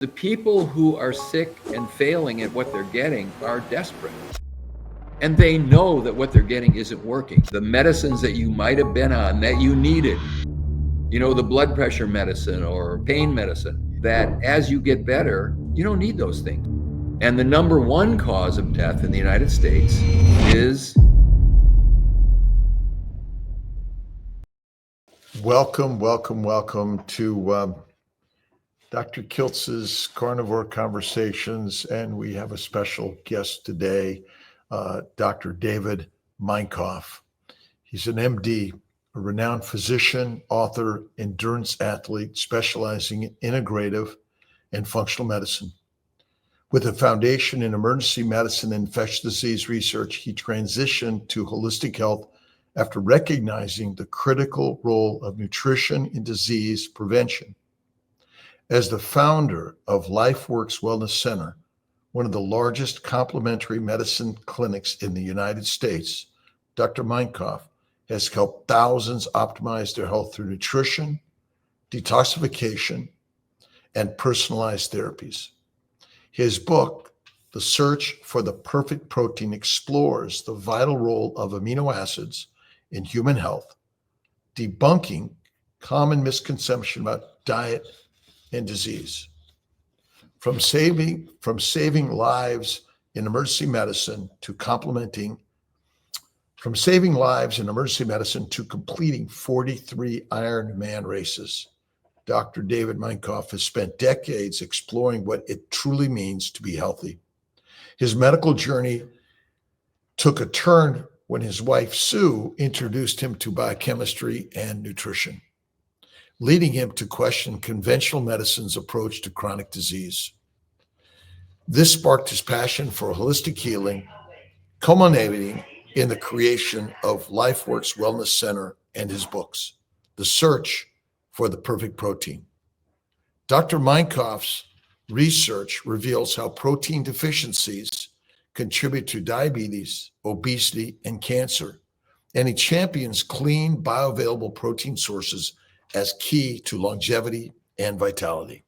The people who are sick and failing at what they're getting are desperate. And they know that what they're getting isn't working. The medicines that you might have been on that you needed, the blood pressure medicine or pain medicine, that as you get better, you don't need those things. And the number one cause of death in the United States is... Welcome to Dr. Kiltz's Carnivore Conversations, and we have a special guest today, Dr. David Minkoff. He's an MD, a renowned physician, author, endurance athlete, specializing in integrative and functional medicine. With a foundation in emergency medicine and infectious disease research, he transitioned to holistic health after recognizing the critical role of nutrition in disease prevention. As the founder of LifeWorks Wellness Center, one of the largest complementary medicine clinics in the United States, Dr. Minkoff has helped thousands optimize their health through nutrition, detoxification, and personalized therapies. His book, The Search for the Perfect Protein, explores the vital role of amino acids in human health, debunking common misconception about diet and disease. From saving lives in emergency medicine to completing 43 Ironman races, Dr. David Minkoff has spent decades exploring what it truly means to be healthy. His medical journey took a turn when his wife, Sue, introduced him to biochemistry and nutrition, leading him to question conventional medicine's approach to chronic disease. This sparked his passion for holistic healing, culminating in the creation of LifeWorks Wellness Center and his books, The Search for the Perfect Protein. Dr. Minkoff's research reveals how protein deficiencies contribute to diabetes, obesity, and cancer, and he champions clean, bioavailable protein sources as key to longevity and vitality.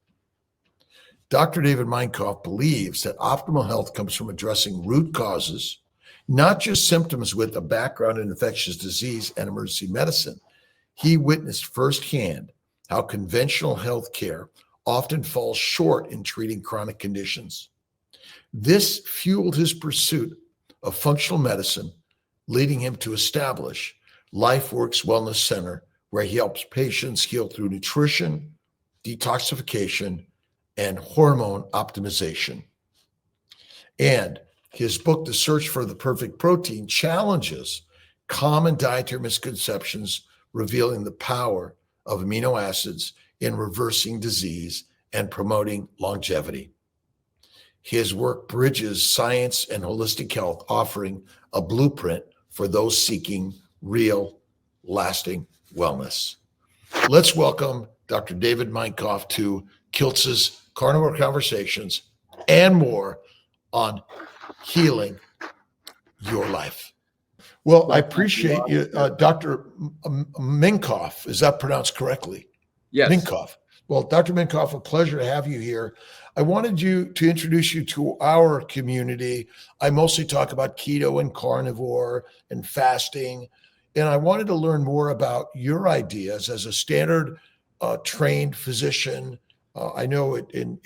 Dr. David Minkoff believes that optimal health comes from addressing root causes, not just symptoms. With a background in infectious disease and emergency medicine, he witnessed firsthand how conventional health care often falls short in treating chronic conditions. This fueled his pursuit of functional medicine, leading him to establish LifeWorks Wellness Center, where he helps patients heal through nutrition, detoxification, and hormone optimization. And his book, The Search for the Perfect Protein, challenges common dietary misconceptions, revealing the power of amino acids in reversing disease and promoting longevity. His work bridges science and holistic health, offering a blueprint for those seeking real, lasting wellness. Let's welcome Dr. David Minkoff to Kiltz's Carnivore Conversations and more on healing your life. Well, I appreciate you, Dr. Minkoff. Is that pronounced correctly? Yes. Minkoff. Well, Dr. Minkoff, a pleasure to have you here. I wanted to introduce you to our community. I mostly talk about keto and carnivore and fasting, and I wanted to learn more about your ideas as a standard trained physician. I know in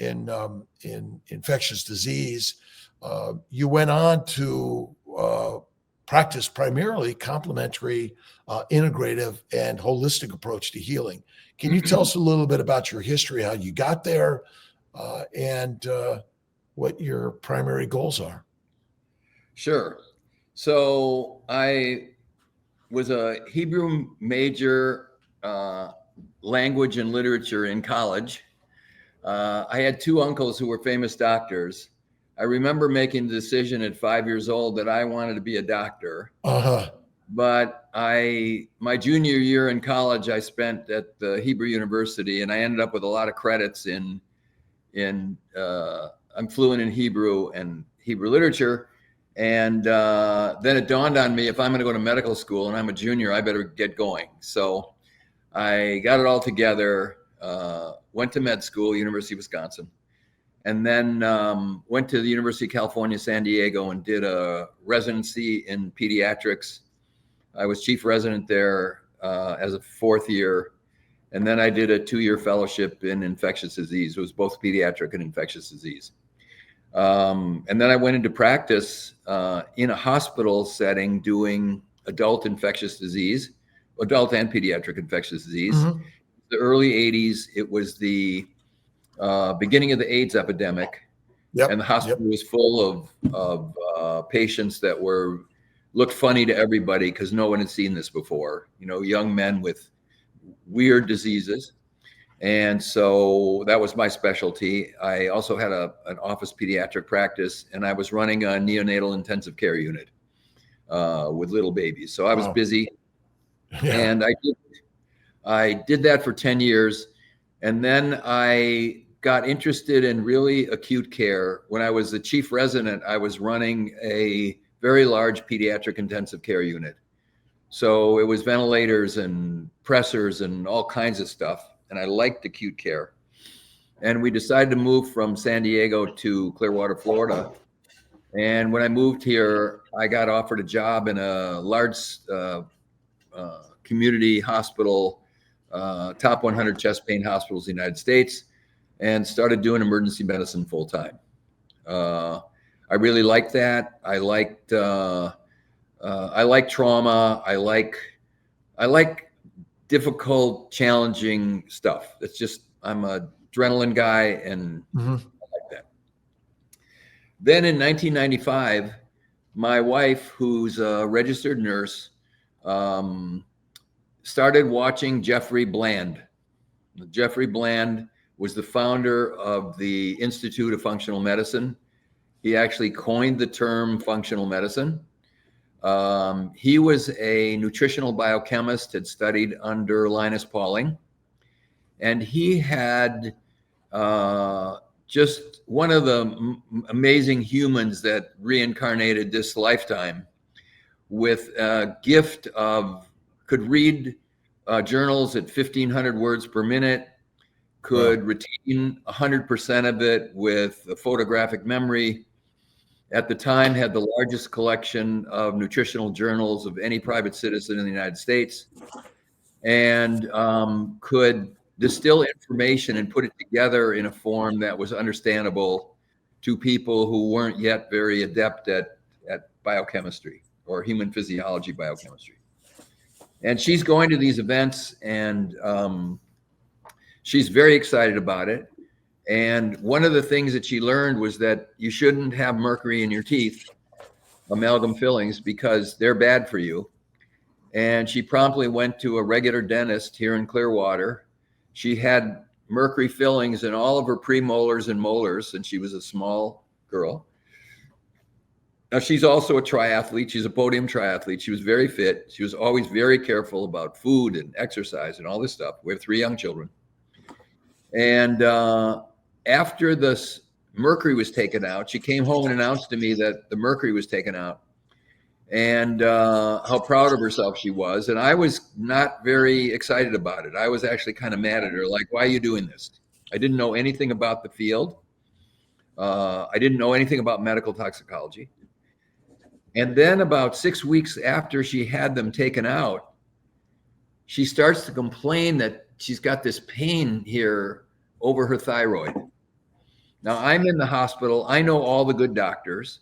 infectious disease, you went on to practice primarily complementary, integrative, and holistic approach to healing. Can you tell us a little bit about your history, how you got there, and what your primary goals are? Sure. So I was a Hebrew major, language and literature in college. I had two uncles who were famous doctors. I remember making the decision at 5 years old that I wanted to be a doctor. But my junior year in college, I spent at the Hebrew University, and I ended up with a lot of credits I'm fluent in Hebrew and Hebrew literature. And then it dawned on me, if I'm going to go to medical school and I'm a junior, I better get going. So I got it all together, went to med school, University of Wisconsin, and then went to the University of California, San Diego, and did a residency in pediatrics. I was chief resident there as a 4th year. And then I did a 2-year fellowship in infectious disease. It was both pediatric and infectious disease. And then I went into practice in a hospital setting doing adult infectious disease, adult and pediatric infectious disease. Mm-hmm. The early 80s, it was the beginning of the AIDS epidemic. Yep. And the hospital was full of patients that looked funny to everybody because no one had seen this before. You know, young men with weird diseases. And so that was my specialty. I also had an office pediatric practice, and I was running a neonatal intensive care unit with little babies. So I was busy. Yeah. And I did that for 10 years. And then I got interested in really acute care. When I was the chief resident, I was running a very large pediatric intensive care unit. So it was ventilators and pressors and all kinds of stuff. And I liked acute care. And we decided to move from San Diego to Clearwater, Florida. And when I moved here, I got offered a job in a large community hospital, top 100 chest pain hospitals in the United States, and started doing emergency medicine full time. I really liked that. I liked trauma. I like difficult, challenging stuff. It's just, I'm an adrenaline guy, and I like that. Then in 1995, my wife, who's a registered nurse, started watching Jeffrey Bland. Jeffrey Bland was the founder of the Institute of Functional Medicine. He actually coined the term functional medicine. He was a nutritional biochemist, had studied under Linus Pauling, and he had just one of the amazing humans that reincarnated this lifetime with a gift of, could read journals at 1,500 words per minute, could retain 100% of it with a photographic memory. At the time, had the largest collection of nutritional journals of any private citizen in the United States, and could distill information and put it together in a form that was understandable to people who weren't yet very adept at biochemistry or human physiology biochemistry. And she's going to these events, and she's very excited about it. And one of the things that she learned was that you shouldn't have mercury in your teeth, amalgam fillings, because they're bad for you. And she promptly went to a regular dentist here in Clearwater. She had mercury fillings in all of her premolars and molars, and she was a small girl. Now, she's also a triathlete. She's a podium triathlete. She was very fit. She was always very careful about food and exercise and all this stuff. We have 3 young children. And after the mercury was taken out, she came home and announced to me that the mercury was taken out, and how proud of herself she was. And I was not very excited about it. I was actually kind of mad at her, like, why are you doing this? I didn't know anything about the field. I didn't know anything about medical toxicology. And then about 6 weeks after she had them taken out, she starts to complain that she's got this pain here over her thyroid. Now, I'm in the hospital. I know all the good doctors,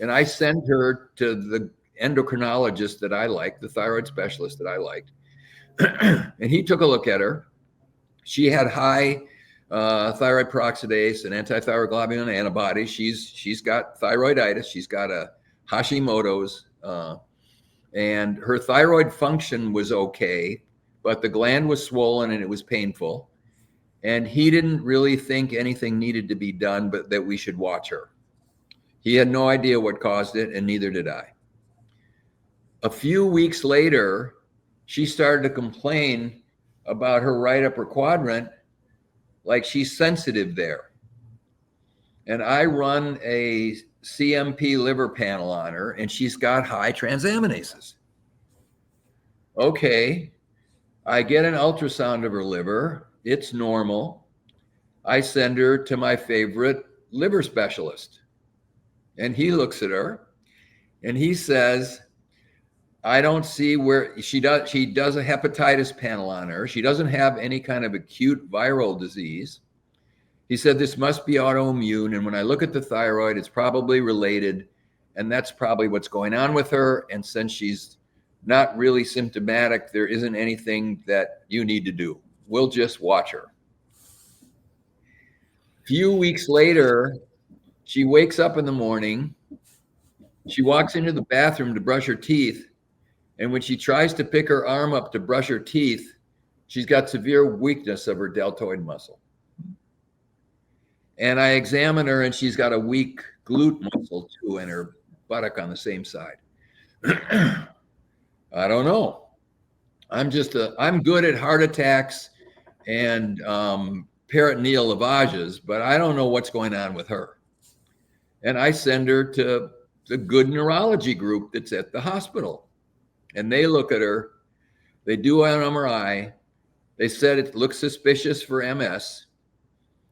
and I send her to the endocrinologist that I like, the thyroid specialist that I liked. And he took a look at her. She had high thyroid peroxidase and antithyroglobulin antibodies. She's got thyroiditis. She's got a Hashimoto's, and her thyroid function was okay, but the gland was swollen and it was painful. And he didn't really think anything needed to be done, but that we should watch her. He had no idea what caused it, and neither did I. A few weeks later, she started to complain about her right upper quadrant, like she's sensitive there. And I run a CMP liver panel on her, and she's got high transaminases. Okay, I get an ultrasound of her liver. It's normal. I send her to my favorite liver specialist. And he looks at her and he says, I don't see where she does a hepatitis panel on her. She doesn't have any kind of acute viral disease. He said, this must be autoimmune. And when I look at the thyroid, it's probably related. And that's probably what's going on with her. And since she's not really symptomatic, there isn't anything that you need to do. We'll just watch her. A few weeks later, she wakes up in the morning. She walks into the bathroom to brush her teeth. And when she tries to pick her arm up to brush her teeth, she's got severe weakness of her deltoid muscle. And I examine her and she's got a weak glute muscle too, and her buttock on the same side. I don't know. I'm good at heart attacks and peritoneal lavages, but I don't know what's going on with her. And I send her to the good neurology group that's at the hospital. And they look at her, they do an MRI, they said it looks suspicious for MS,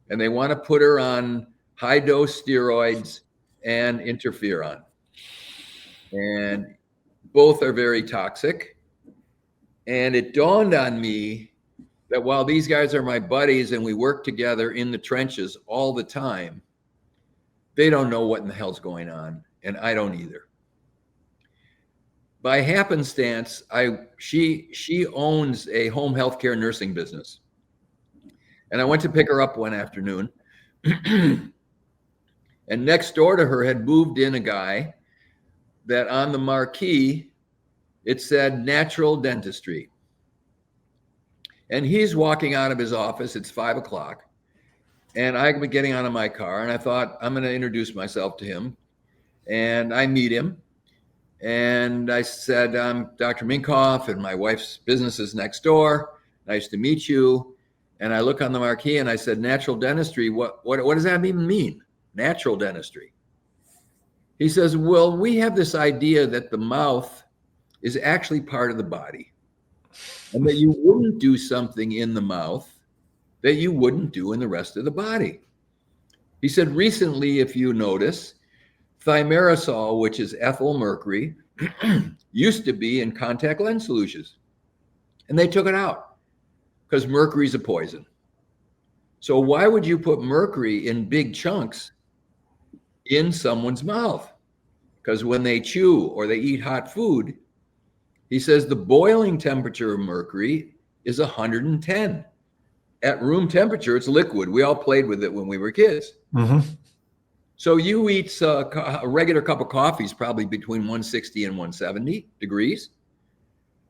and they want to put her on high-dose steroids and interferon. And both are very toxic. And it dawned on me that while these guys are my buddies and we work together in the trenches all the time, they don't know what in the hell's going on, and I don't either. By happenstance, she owns a home healthcare nursing business. And I went to pick her up one afternoon. And next door to her had moved in a guy that on the marquee, it said natural dentistry. And he's walking out of his office. It's 5 o'clock. And I'm getting out of my car. And I thought, I'm going to introduce myself to him. And I meet him. And I said, I'm Dr. Minkoff, and my wife's business is next door. Nice to meet you. And I look on the marquee and I said, natural dentistry, what does that even mean? Natural dentistry. He says, well, we have this idea that the mouth is actually part of the body, and that you wouldn't do something in the mouth that you wouldn't do in the rest of the body. He said, recently, if you notice, thimerosal, which is ethyl mercury, used to be in contact lens solutions, and they took it out because mercury is a poison. So why would you put mercury in big chunks in someone's mouth? Because when they chew or they eat hot food, he says the boiling temperature of mercury is 110. At room temperature, it's liquid. We all played with it when we were kids. Mm-hmm. So you eat a regular cup of coffee is probably between 160 and 170 degrees.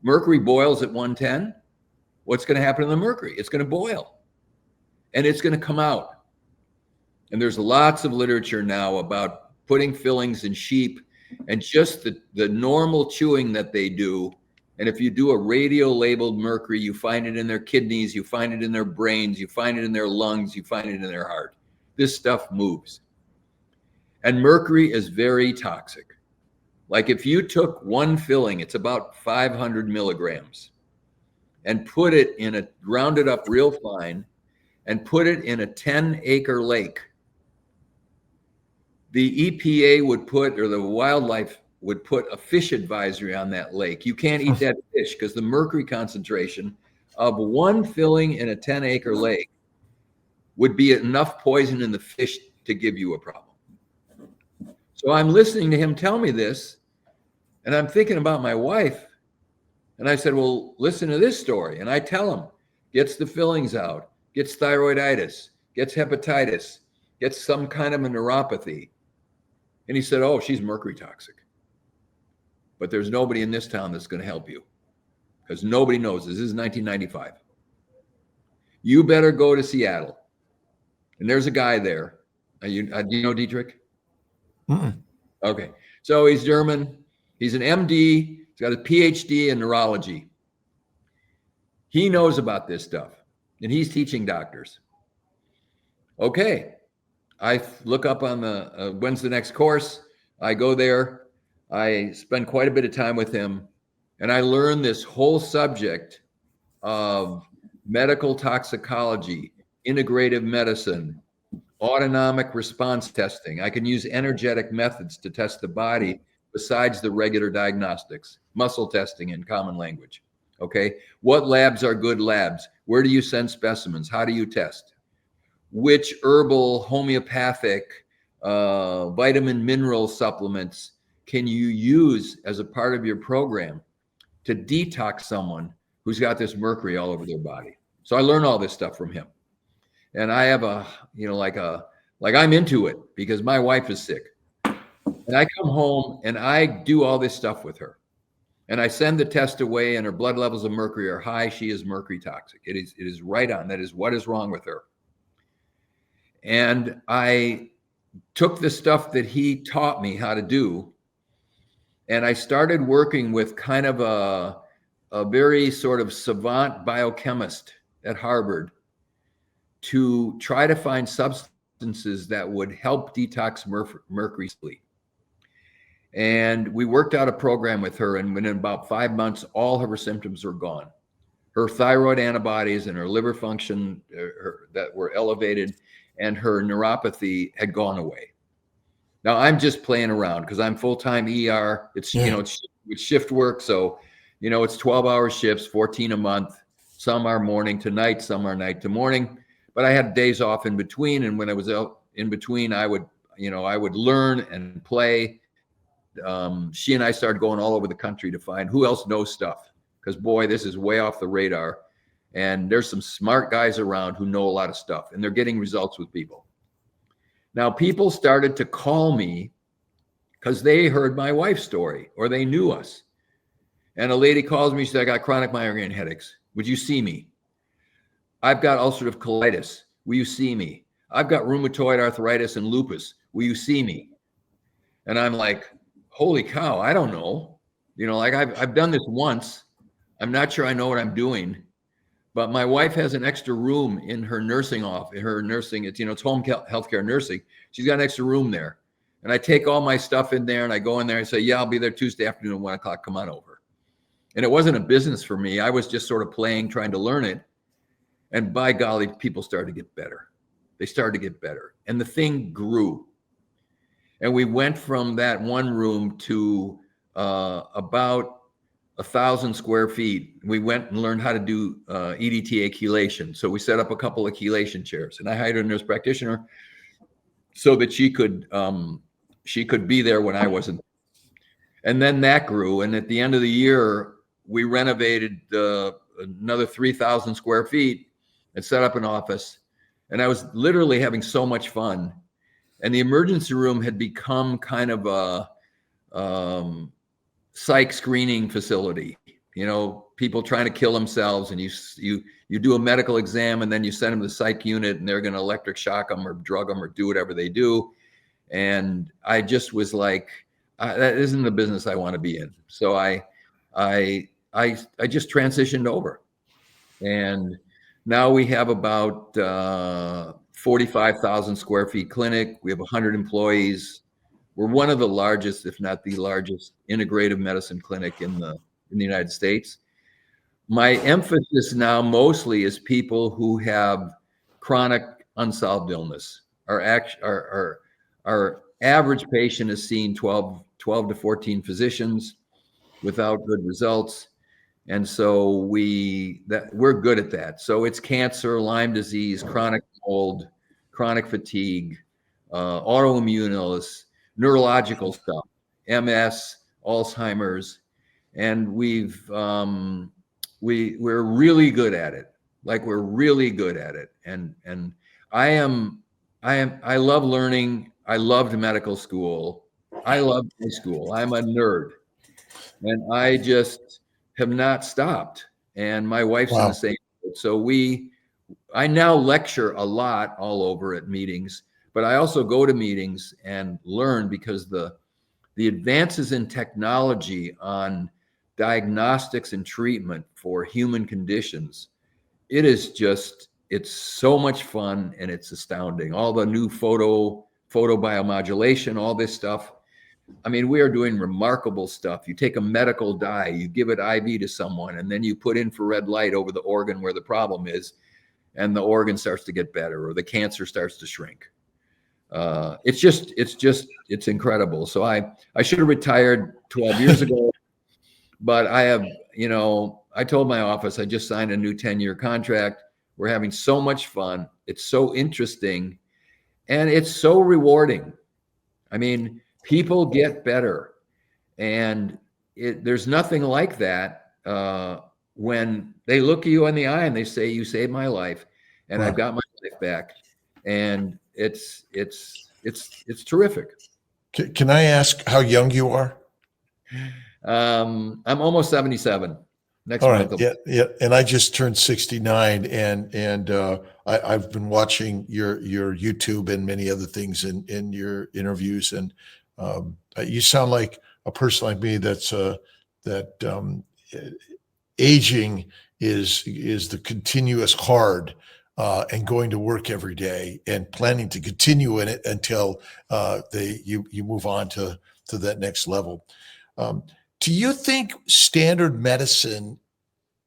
Mercury boils at 110. What's going to happen to the mercury? It's going to boil, and it's going to come out. And there's lots of literature now about putting fillings in sheep and just the normal chewing that they do. And if you do a radio-labeled mercury, you find it in their kidneys, you find it in their brains, you find it in their lungs, you find it in their heart. This stuff moves. And mercury is very toxic. Like if you took one filling, it's about 500 milligrams, and put it in a, ground it up real fine, and put it in a 10-acre lake, the EPA would put, or the wildlife would put, a fish advisory on that lake. You can't eat that fish because the mercury concentration of one filling in a 10-acre lake would be enough poison in the fish to give you a problem. So I'm listening to him tell me this, and I'm thinking about my wife. And I said, well, listen to this story. And I tell him, gets the fillings out, gets thyroiditis, gets hepatitis, gets some kind of a neuropathy. And he said, oh, she's mercury toxic. But there's nobody in this town that's going to help you because nobody knows this. This is 1995. You better go to Seattle. And there's a guy there. Do you know Dietrich? Mm-mm. Okay. So he's German. He's an MD. He's got a PhD in neurology. He knows about this stuff, and he's teaching doctors. Okay. I look up on the, when's the next course? I go there. I spend quite a bit of time with him, and I learn this whole subject of medical toxicology, integrative medicine, autonomic response testing. I can use energetic methods to test the body besides the regular diagnostics, muscle testing in common language. Okay. What labs are good labs? Where do you send specimens? How do you test? Which herbal, homeopathic, vitamin, mineral supplements can you use as a part of your program to detox someone who's got this mercury all over their body? So I learned all this stuff from him. And I have like I'm into it because my wife is sick. And I come home and I do all this stuff with her. And I send the test away and her blood levels of mercury are high. She is mercury toxic. It is right on. That is what is wrong with her. And I took the stuff that he taught me how to do, and I started working with kind of a very sort of savant biochemist at Harvard to try to find substances that would help detox mercury sleep. And we worked out a program with her, and within about 5 months, all of her symptoms were gone. Her thyroid antibodies and her liver function that were elevated, and her neuropathy had gone away. Now I'm just playing around because I'm full-time ER. It's it's shift work, so it's 12-hour shifts, 14 a month. Some are morning to night, some are night to morning. But I had days off in between, and when I was out in between, I would learn and play. She and I started going all over the country to find who else knows stuff, because boy, this is way off the radar. And there's some smart guys around who know a lot of stuff, and they're getting results with people. Now, people started to call me because they heard my wife's story or they knew us. And a lady calls me, she said, I got chronic migraine headaches. Would you see me? I've got ulcerative colitis. Will you see me? I've got rheumatoid arthritis and lupus. Will you see me? And I'm like, holy cow, I don't know. I've done this once. I'm not sure I know what I'm doing. But my wife has an extra room in her nursing office. It's home healthcare nursing. She's got an extra room there. And I take all my stuff in there and I go in there and say, yeah, I'll be there Tuesday afternoon at 1 o'clock. Come on over. And it wasn't a business for me. I was just sort of playing, trying to learn it. And by golly, people started to get better. They started to get better. And the thing grew. And we went from that one room to about 1,000 square feet. We went and learned how to do EDTA chelation. So we set up a couple of chelation chairs, and I hired a nurse practitioner so that she could be there when I wasn't. And then that grew. And at the end of the year, we renovated another 3,000 square feet and set up an office. And I was literally having so much fun. And the emergency room had become kind of a psych screening facility. People trying to kill themselves, and you do a medical exam, and then you send them to the psych unit, and they're going to electric shock them or drug them or do whatever they do. And I just was like, that isn't the business I want to be in. So I just transitioned over, and now we have about 45,000 square feet clinic. We have 100 employees. We're one of the largest, if not the largest, integrative medicine clinic in the United States. My emphasis now mostly is people who have chronic unsolved illness. Our average patient has seen 12 to 14 physicians without good results. And so we're good at that. So it's cancer, Lyme disease, chronic mold, chronic fatigue, autoimmune illness, neurological stuff, MS, Alzheimer's, and we're really good at it. We're really good at it. And I love learning. I loved medical school. I loved high school. I'm a nerd, and I just have not stopped. And my wife's in the same boat. So I now lecture a lot all over at meetings. But I also go to meetings and learn, because the advances in technology on diagnostics and treatment for human conditions, it's so much fun, and it's astounding. All the new photobiomodulation, all this stuff. I mean, we are doing remarkable stuff. You take a medical dye, you give it IV to someone, and then you put infrared light over the organ where the problem is, and the organ starts to get better, or the cancer starts to shrink. it's incredible. So I should have retired 12 years ago, but I have, I told my office, I just signed a new 10-year contract. We're having so much fun. It's so interesting and it's so rewarding. I mean, people get better, and there's nothing like that when they look you in the eye and they say, you saved my life and Wow. I've got my life back. And it's terrific. Can I ask how young you are? I'm almost 77 next All right. month. Yeah. And I just turned 69, and I've been watching your YouTube and many other things in your interviews, and you sound like a person like me that aging is the continuous hard, and going to work every day and planning to continue in it until you move on to that next level. Do you think standard medicine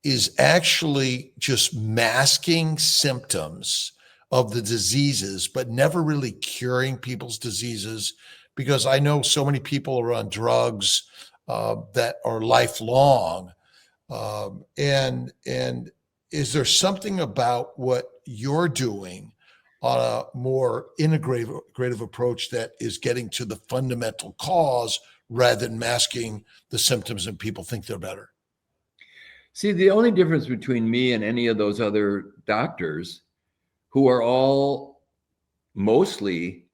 is actually just masking symptoms of the diseases, but never really curing people's diseases? Because I know so many people are on drugs that are lifelong. And is there something about what you're doing on a more integrative approach that is getting to the fundamental cause rather than masking the symptoms and people think they're better? See, the only difference between me and any of those other doctors, who are all mostly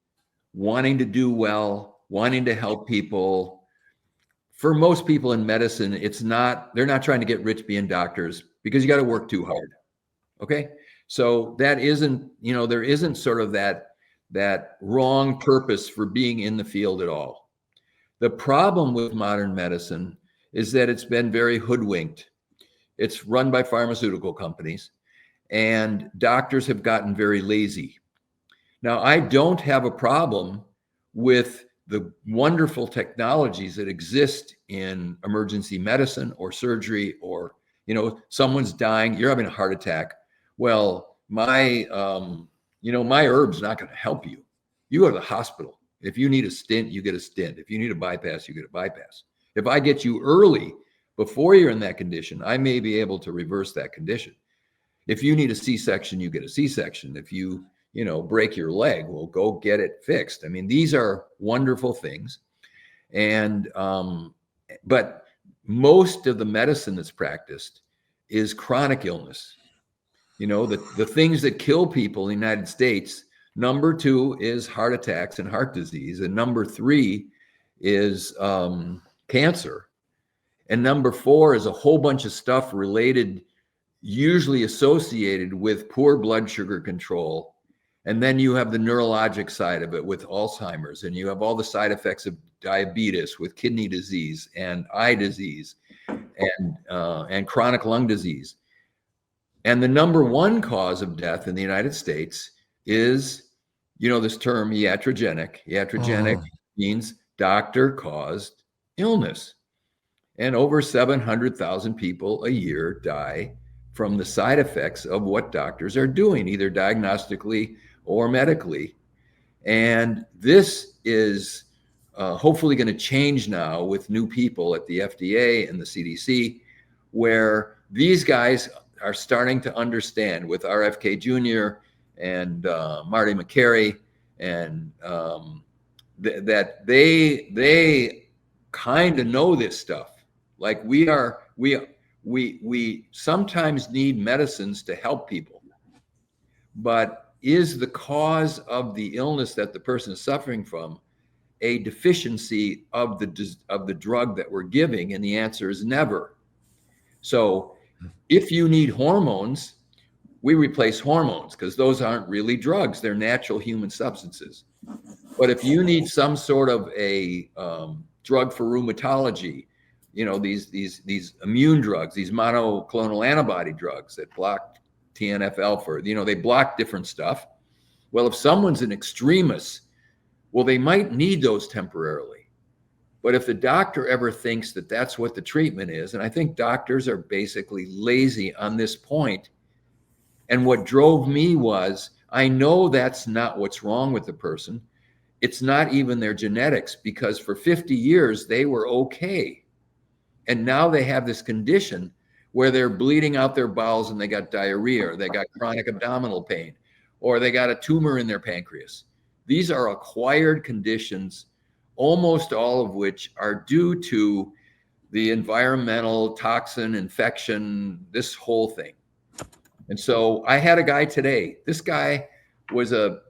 wanting to do well, wanting to help people. For most people in medicine, they're not trying to get rich being doctors, because you got to work too hard. Okay. So that isn't, there isn't sort of that wrong purpose for being in the field at all. The problem with modern medicine is that it's been very hoodwinked. It's run by pharmaceutical companies, and doctors have gotten very lazy. Now, I don't have a problem with the wonderful technologies that exist in emergency medicine or surgery, or, someone's dying, you're having a heart attack. Well, my herb's not going to help you. You go to the hospital. If you need a stent, you get a stent. If you need a bypass, you get a bypass. If I get you early, before you're in that condition, I may be able to reverse that condition. If you need a C-section, you get a C-section. If you break your leg, well, go get it fixed. I mean, these are wonderful things. And, but most of the medicine that's practiced is chronic illness. The things that kill people in the United States, number 2 is heart attacks and heart disease. And number 3 is cancer. And number 4 is a whole bunch of stuff related, usually associated with poor blood sugar control. And then you have the neurologic side of it with Alzheimer's, and you have all the side effects of diabetes with kidney disease and eye disease and chronic lung disease. And the number 1 cause of death in the United States is, this term iatrogenic. Iatrogenic means doctor-caused illness. And over 700,000 people a year die from the side effects of what doctors are doing, either diagnostically or medically. And this is hopefully going to change now with new people at the FDA and the CDC, where these guys are starting to understand, with RFK Jr. and Marty McCary, and that they kind of know this stuff. Like we sometimes need medicines to help people, but is the cause of the illness that the person is suffering from a deficiency of the drug that we're giving? And the answer is never. So if you need hormones, we replace hormones, because those aren't really drugs. They're natural human substances. But if you need some sort of a drug for rheumatology, these immune drugs, these monoclonal antibody drugs that block TNF-alpha, they block different stuff. Well, if someone's an extremist, well, they might need those temporarily. But if the doctor ever thinks that that's what the treatment is, and I think doctors are basically lazy on this point. And what drove me was, I know that's not what's wrong with the person, it's not even their genetics, because for 50 years they were okay. And now they have this condition where they're bleeding out their bowels and they got diarrhea, or they got chronic abdominal pain, or they got a tumor in their pancreas. These are acquired conditions, almost all of which are due to the environmental toxin infection, this whole thing. And so I had a guy today. This guy was a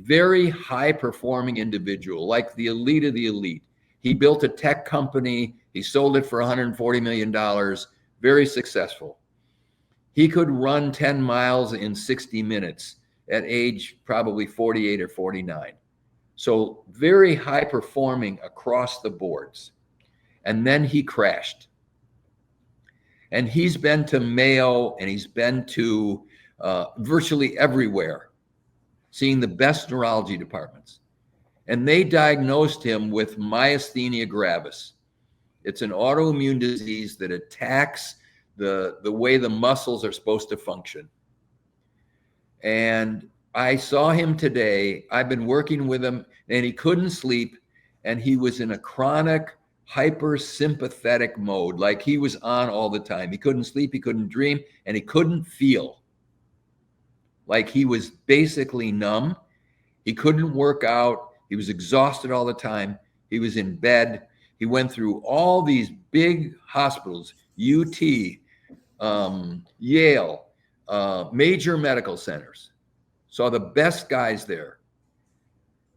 very high performing individual, like the elite of the elite. He built a tech company. He sold it for $140 million, very successful. He could run 10 miles in 60 minutes at age probably 48 or 49. So very high performing across the boards. And then he crashed. And he's been to Mayo, and he's been to virtually everywhere, seeing the best neurology departments. And they diagnosed him with myasthenia gravis. It's an autoimmune disease that attacks the way the muscles are supposed to function. And I saw him today. I've been working with him, and he couldn't sleep, and he was in a chronic hypersympathetic mode, like he was on all the time. He couldn't sleep, he couldn't dream, and he couldn't feel. Like he was basically numb. He couldn't work out. He was exhausted all the time. He was in bed. He went through all these big hospitals, UT, Yale, major medical centers, saw the best guys there,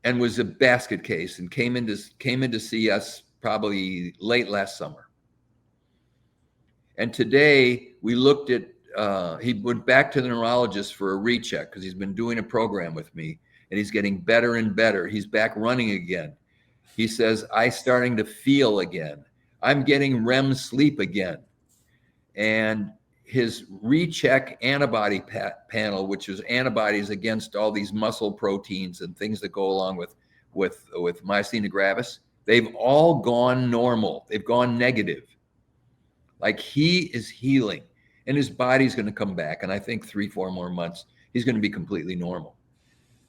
and was a basket case, and came in to see us probably late last summer. And today we looked at, he went back to the neurologist for a recheck because he's been doing a program with me, and he's getting better and better. He's back running again. He says, I'm starting to feel again. I'm getting REM sleep again. And his recheck antibody panel, which is antibodies against all these muscle proteins and things that go along with myasthenia gravis, they've all gone normal. They've gone negative. Like he is healing, and his body's going to come back. And I think 3-4 more months, he's going to be completely normal.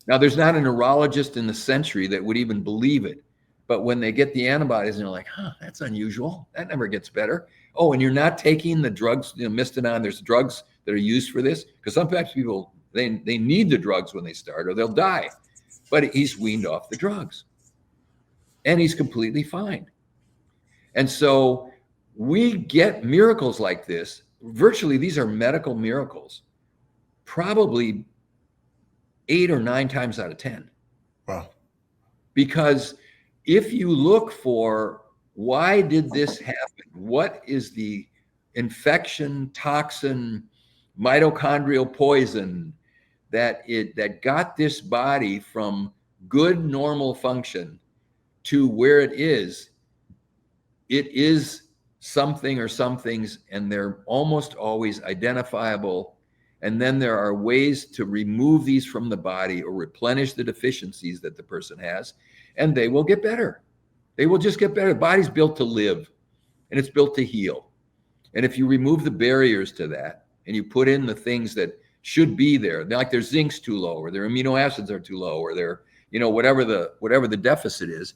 Now, there's not a neurologist in the century that would even believe it. But when they get the antibodies, and they're like, that's unusual. That never gets better. Oh, and you're not taking the drugs, Mistadone. There's drugs that are used for this, because sometimes people, they need the drugs when they start, or they'll die. But he's weaned off the drugs, and he's completely fine. And so we get miracles like this. Virtually, these are medical miracles, probably 8 or 9 times out of 10. Wow. Because if you look for why did this happen, what is the infection, toxin, mitochondrial poison that got this body from good normal function to where it is something or some things, and they're almost always identifiable. And then there are ways to remove these from the body or replenish the deficiencies that the person has, and they will get better. They will just get better. The body's built to live, and it's built to heal. And if you remove the barriers to that, and you put in the things that should be there, like their zinc's too low, or their amino acids are too low, or their, whatever the deficit is,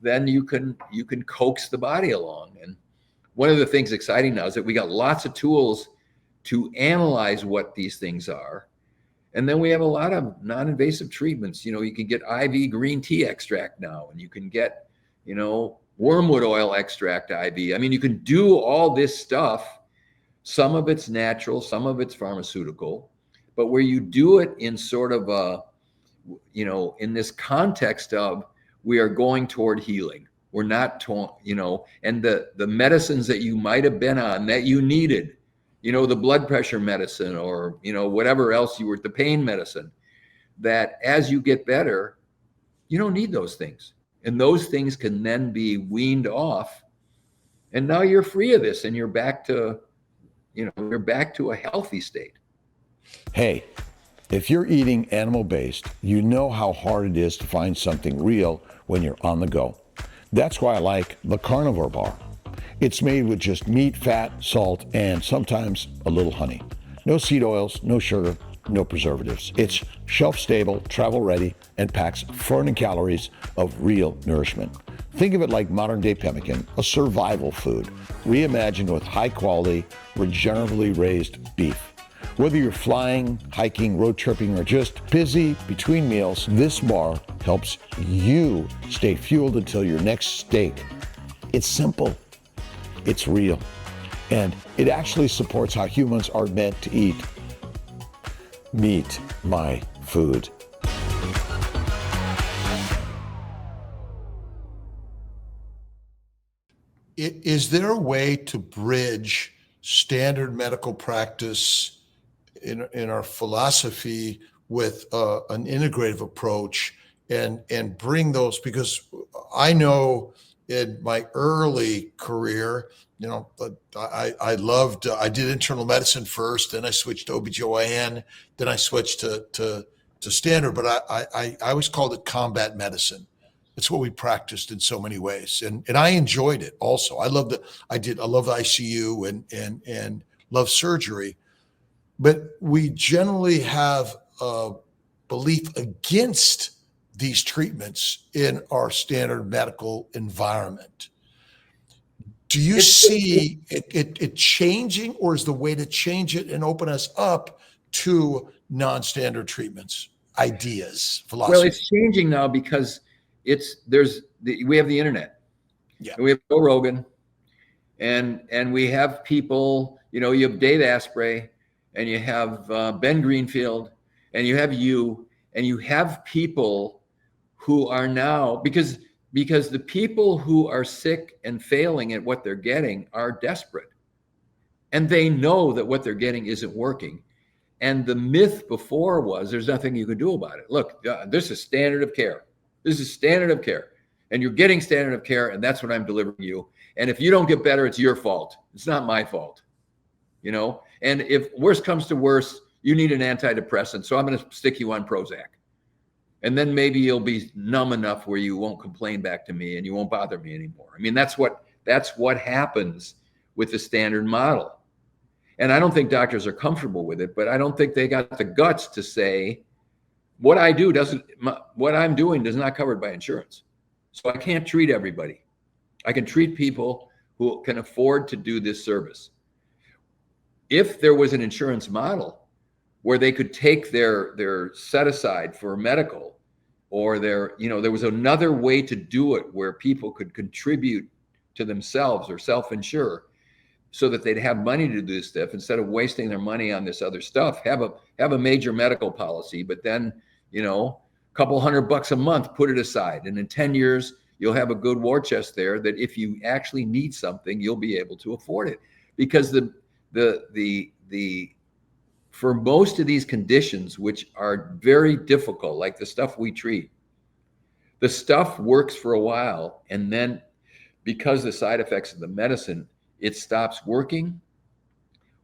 then you can coax the body along. And one of the things exciting now is that we got lots of tools to analyze what these things are. And then we have a lot of non-invasive treatments. You can get IV green tea extract now, and you can get, wormwood oil extract IV. I mean, you can do all this stuff. Some of it's natural, some of it's pharmaceutical, but where you do it in sort of in this context of, we are going toward healing. We're not, and the medicines that you might have been on that you needed, the blood pressure medicine, or, whatever else the pain medicine, that as you get better, you don't need those things. And those things can then be weaned off. And now you're free of this, and you're back to a healthy state. Hey, if you're eating animal-based, you know how hard it is to find something real when you're on the go. That's why I like the carnivore bar. It's made with just meat, fat, salt, and sometimes a little honey. No seed oils, no sugar, no preservatives. It's shelf-stable, travel-ready, and packs 400 calories of real nourishment. Think of it like modern-day pemmican, a survival food, reimagined with high-quality, regeneratively raised beef. Whether you're flying, hiking, road tripping, or just busy between meals, this bar helps you stay fueled until your next steak. It's simple, it's real, and it actually supports how humans are meant to eat. Meet my food. Is there a way to bridge standard medical practice in our philosophy with an integrative approach and bring those? Because I know in my early career, I did internal medicine first, then I switched to OBGYN, then I switched to standard, but I always called it combat medicine. It's what we practiced in so many ways. And I enjoyed it also. I love the ICU and love surgery, but we generally have a belief against these treatments in our standard medical environment. Do you see it changing, or is the way to change it and open us up to non-standard treatments, ideas, philosophy? Well, it's changing now because we have the internet. Yeah. And we have Joe Rogan, and we have people, you have Dave Asprey, and you have Ben Greenfield, and you have people who are now, because the people who are sick and failing at what they're getting are desperate, and they know that what they're getting isn't working. And the myth before was there's nothing you can do about it. Look, this is standard of care. This is standard of care, and you're getting standard of care, and that's what I'm delivering you. And if you don't get better, it's your fault. It's not my fault, And if worse comes to worse, you need an antidepressant, so I'm going to stick you on Prozac. And then maybe you'll be numb enough where you won't complain back to me and you won't bother me anymore. I mean, that's what happens with the standard model. And I don't think doctors are comfortable with it, but I don't think they got the guts to say, what I'm doing is not covered by insurance. So I can't treat everybody. I can treat people who can afford to do this service. If there was an insurance model where they could take their set aside for medical, or there was another way to do it where people could contribute to themselves or self-insure so that they'd have money to do this stuff instead of wasting their money on this other stuff, have a major medical policy, but then, a couple $100 a month, put it aside. And in 10 years, you'll have a good war chest there that if you actually need something, you'll be able to afford it. Because for most of these conditions, which are very difficult, like the stuff we treat, the stuff works for a while, and then because the side effects of the medicine, it stops working.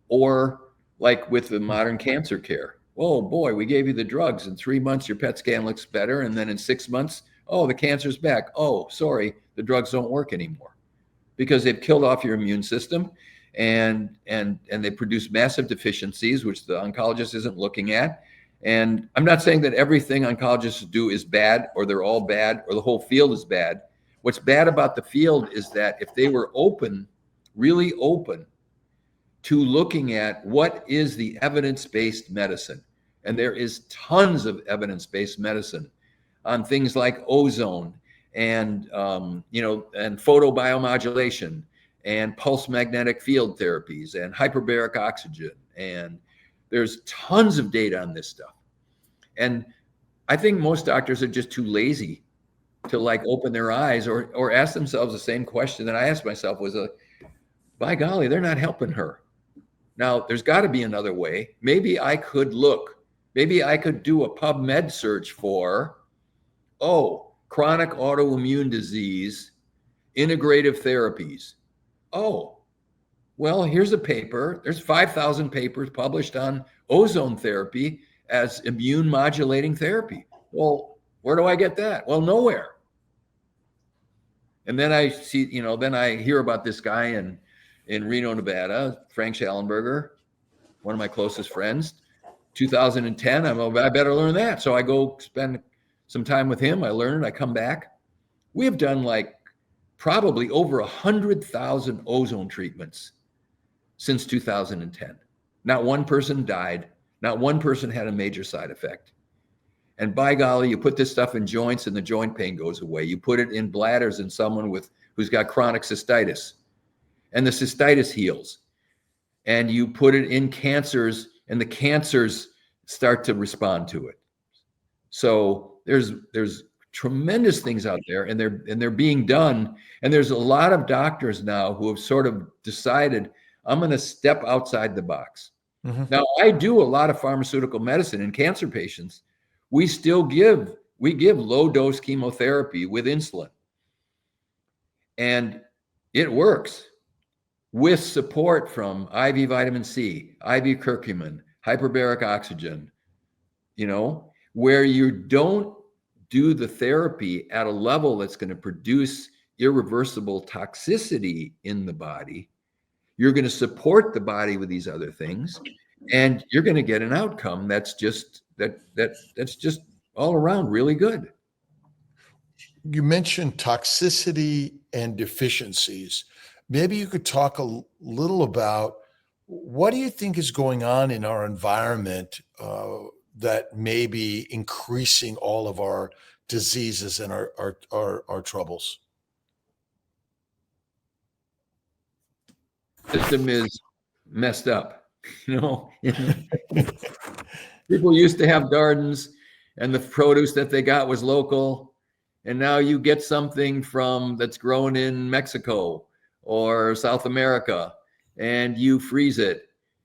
Or like with the modern cancer care, oh boy, we gave you the drugs. In 3 months, your PET scan looks better. And then in 6 months, oh, the cancer's back. Oh, sorry, the drugs don't work anymore because they've killed off your immune system. And they produce massive deficiencies, which the oncologist isn't looking at. And I'm not saying that everything oncologists do is bad, or they're all bad, or the whole field is bad. What's bad about the field is that if they were really open to looking at what is the evidence-based medicine, and there is tons of evidence-based medicine on things like ozone and photobiomodulation, and pulse magnetic field therapies, and hyperbaric oxygen. And there's tons of data on this stuff. And I think most doctors are just too lazy to open their eyes or ask themselves the same question that I asked myself was, by golly, they're not helping her. Now, there's got to be another way. Maybe I could do a PubMed search for, chronic autoimmune disease, integrative therapies. Oh, well, here's a paper. There's 5,000 papers published on ozone therapy as immune modulating therapy. Well, where do I get that? Well, nowhere. And then I see, then I hear about this guy in Reno, Nevada, Frank Schallenberger, one of my closest friends, 2010, I better learn that. So I go spend some time with him. I learn, I come back. We have done like probably over 100,000 ozone treatments since 2010. Not one person died. Not one person had a major side effect. And by golly, you put this stuff in joints and the joint pain goes away. You put it in bladders in someone who's got chronic cystitis, and the cystitis heals. And you put it in cancers, and the cancers start to respond to it. So there's tremendous things out there, and they're being done. And there's a lot of doctors now who have sort of decided, I'm going to step outside the box. Mm-hmm. Now, I do a lot of pharmaceutical medicine in cancer patients. We give low dose chemotherapy with insulin, and it works with support from IV vitamin C, IV curcumin, hyperbaric oxygen, where you don't do the therapy at a level that's going to produce irreversible toxicity in the body. You're going to support the body with these other things, and you're going to get an outcome that's just all around really good. You mentioned toxicity and deficiencies. Maybe you could talk a little about what do you think is going on in our environment that may be increasing all of our diseases and our troubles? System is messed up. People used to have gardens and the produce that they got was local. And now you get something that's grown in Mexico or South America, and you freeze it.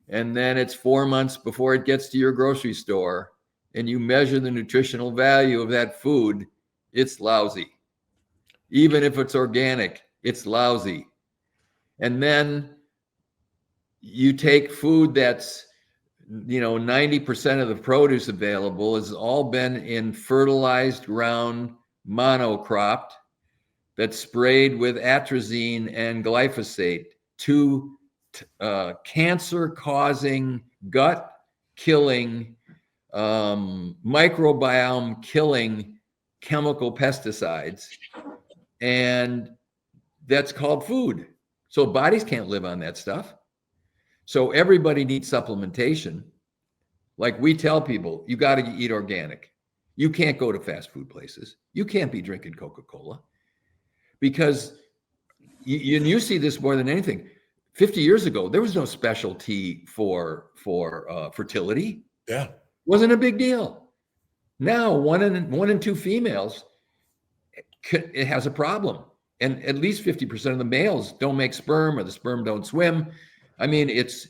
And then it's 4 months before it gets to your grocery store, and you measure the nutritional value of that food. It's lousy. Even if it's organic, it's lousy. And then you take food that's 90% of the produce available has all been in fertilized ground, monocropped, that's sprayed with atrazine and glyphosate, two cancer-causing, gut-killing, microbiome-killing chemical pesticides, and that's called food. So bodies can't live on that stuff. So everybody needs supplementation. Like we tell people, you got to eat organic. You can't go to fast food places. You can't be drinking Coca-Cola, because you see this more than anything. 50 years ago, there was no specialty for fertility. Yeah, wasn't a big deal. Now, one in two females, it has a problem, and at least 50% of the males don't make sperm, or the sperm don't swim. I mean, it's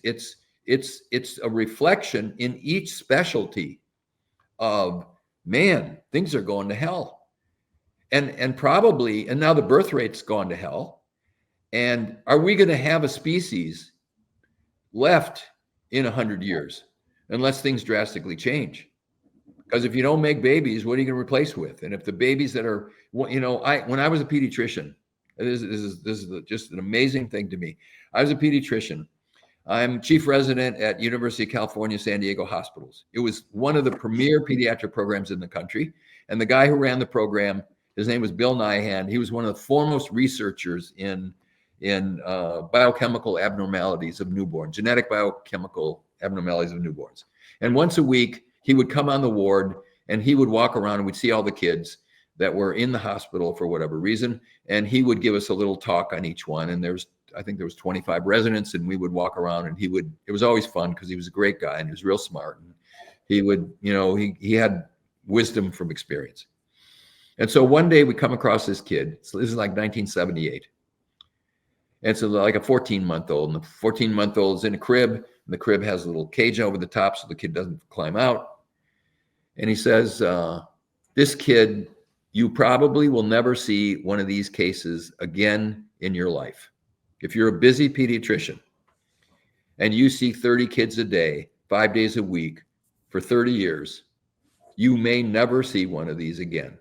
a reflection in each specialty of, man, things are going to hell. And now the birth rate's gone to hell. And are we going to have a species left in 100 years unless things drastically change? Because if you don't make babies, what are you going to replace with? And if the babies that are, when I was a pediatrician, this is just an amazing thing to me. I was a pediatrician. I'm chief resident at University of California, San Diego hospitals. It was one of the premier pediatric programs in the country. And the guy who ran the program, his name was Bill Nyhan. He was one of the foremost researchers in biochemical abnormalities of newborns, genetic biochemical abnormalities of newborns. And once a week, he would come on the ward and he would walk around and we'd see all the kids that were in the hospital for whatever reason. And he would give us a little talk on each one. And I think there was 25 residents, and we would walk around, and it was always fun because he was a great guy and he was real smart. And he would, he had wisdom from experience. And so one day we come across this kid. So this is like 1978. And so like a 14-month-old, and the 14-month-old is in a crib, and the crib has a little cage over the top so the kid doesn't climb out. And he says, this kid, you probably will never see one of these cases again in your life. If you're a busy pediatrician and you see 30 kids a day, 5 days a week for 30 years, you may never see one of these again.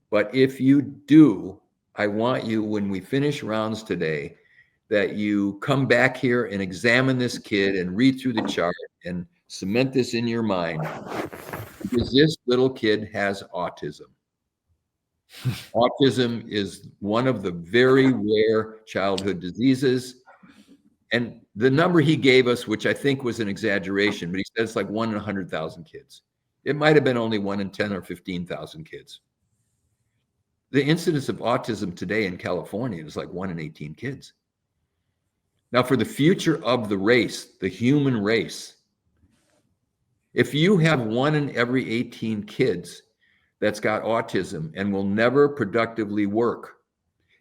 But if you do, I want you, when we finish rounds today, that you come back here and examine this kid and read through the chart and Cement this in your mind, because this little kid has autism. Autism is one of the very rare childhood diseases. And the number he gave us, which I think was an exaggeration, but he said it's like 1 in 100,000 kids. It might have been only 1 in 10 or 15,000 kids. The incidence of autism today in California is like 1 in 18 kids. Now, for the future of the race, the human race, if you have 1 in every 18 kids that's got autism and will never productively work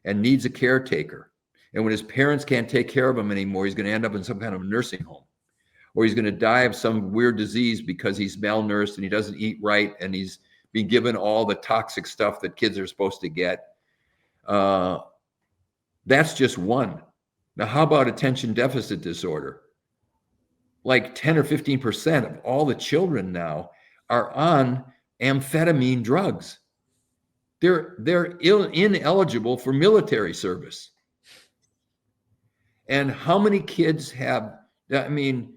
and needs a caretaker, and when his parents can't take care of him anymore, he's going to end up in some kind of nursing home, or he's going to die of some weird disease because he's malnourished and he doesn't eat right and he's being given all the toxic stuff that kids are supposed to get. That's just one. Now, how about attention deficit disorder? Like 10 or 15% of all the children now are on amphetamine drugs. They're ineligible for military service. And how many kids have, I mean,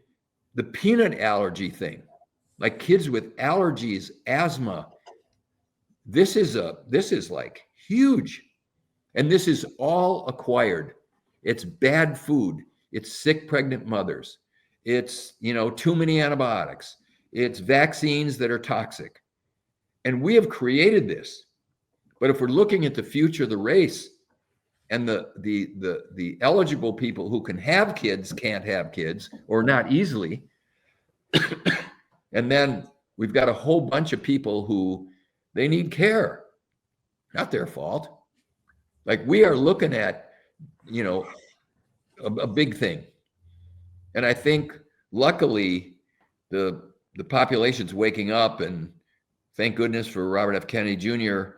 the peanut allergy thing, like kids with allergies, asthma, this is like huge. And this is all acquired. It's bad food. It's sick pregnant mothers. It's, too many antibiotics. It's vaccines that are toxic. And we have created this. But if we're looking at the future of the race, and the eligible people who can have kids can't have kids, or not easily, and then we've got a whole bunch of people who they need care. Not their fault. Like, we are looking at, a big thing. And I think luckily the population's waking up, and thank goodness for Robert F. Kennedy Jr.,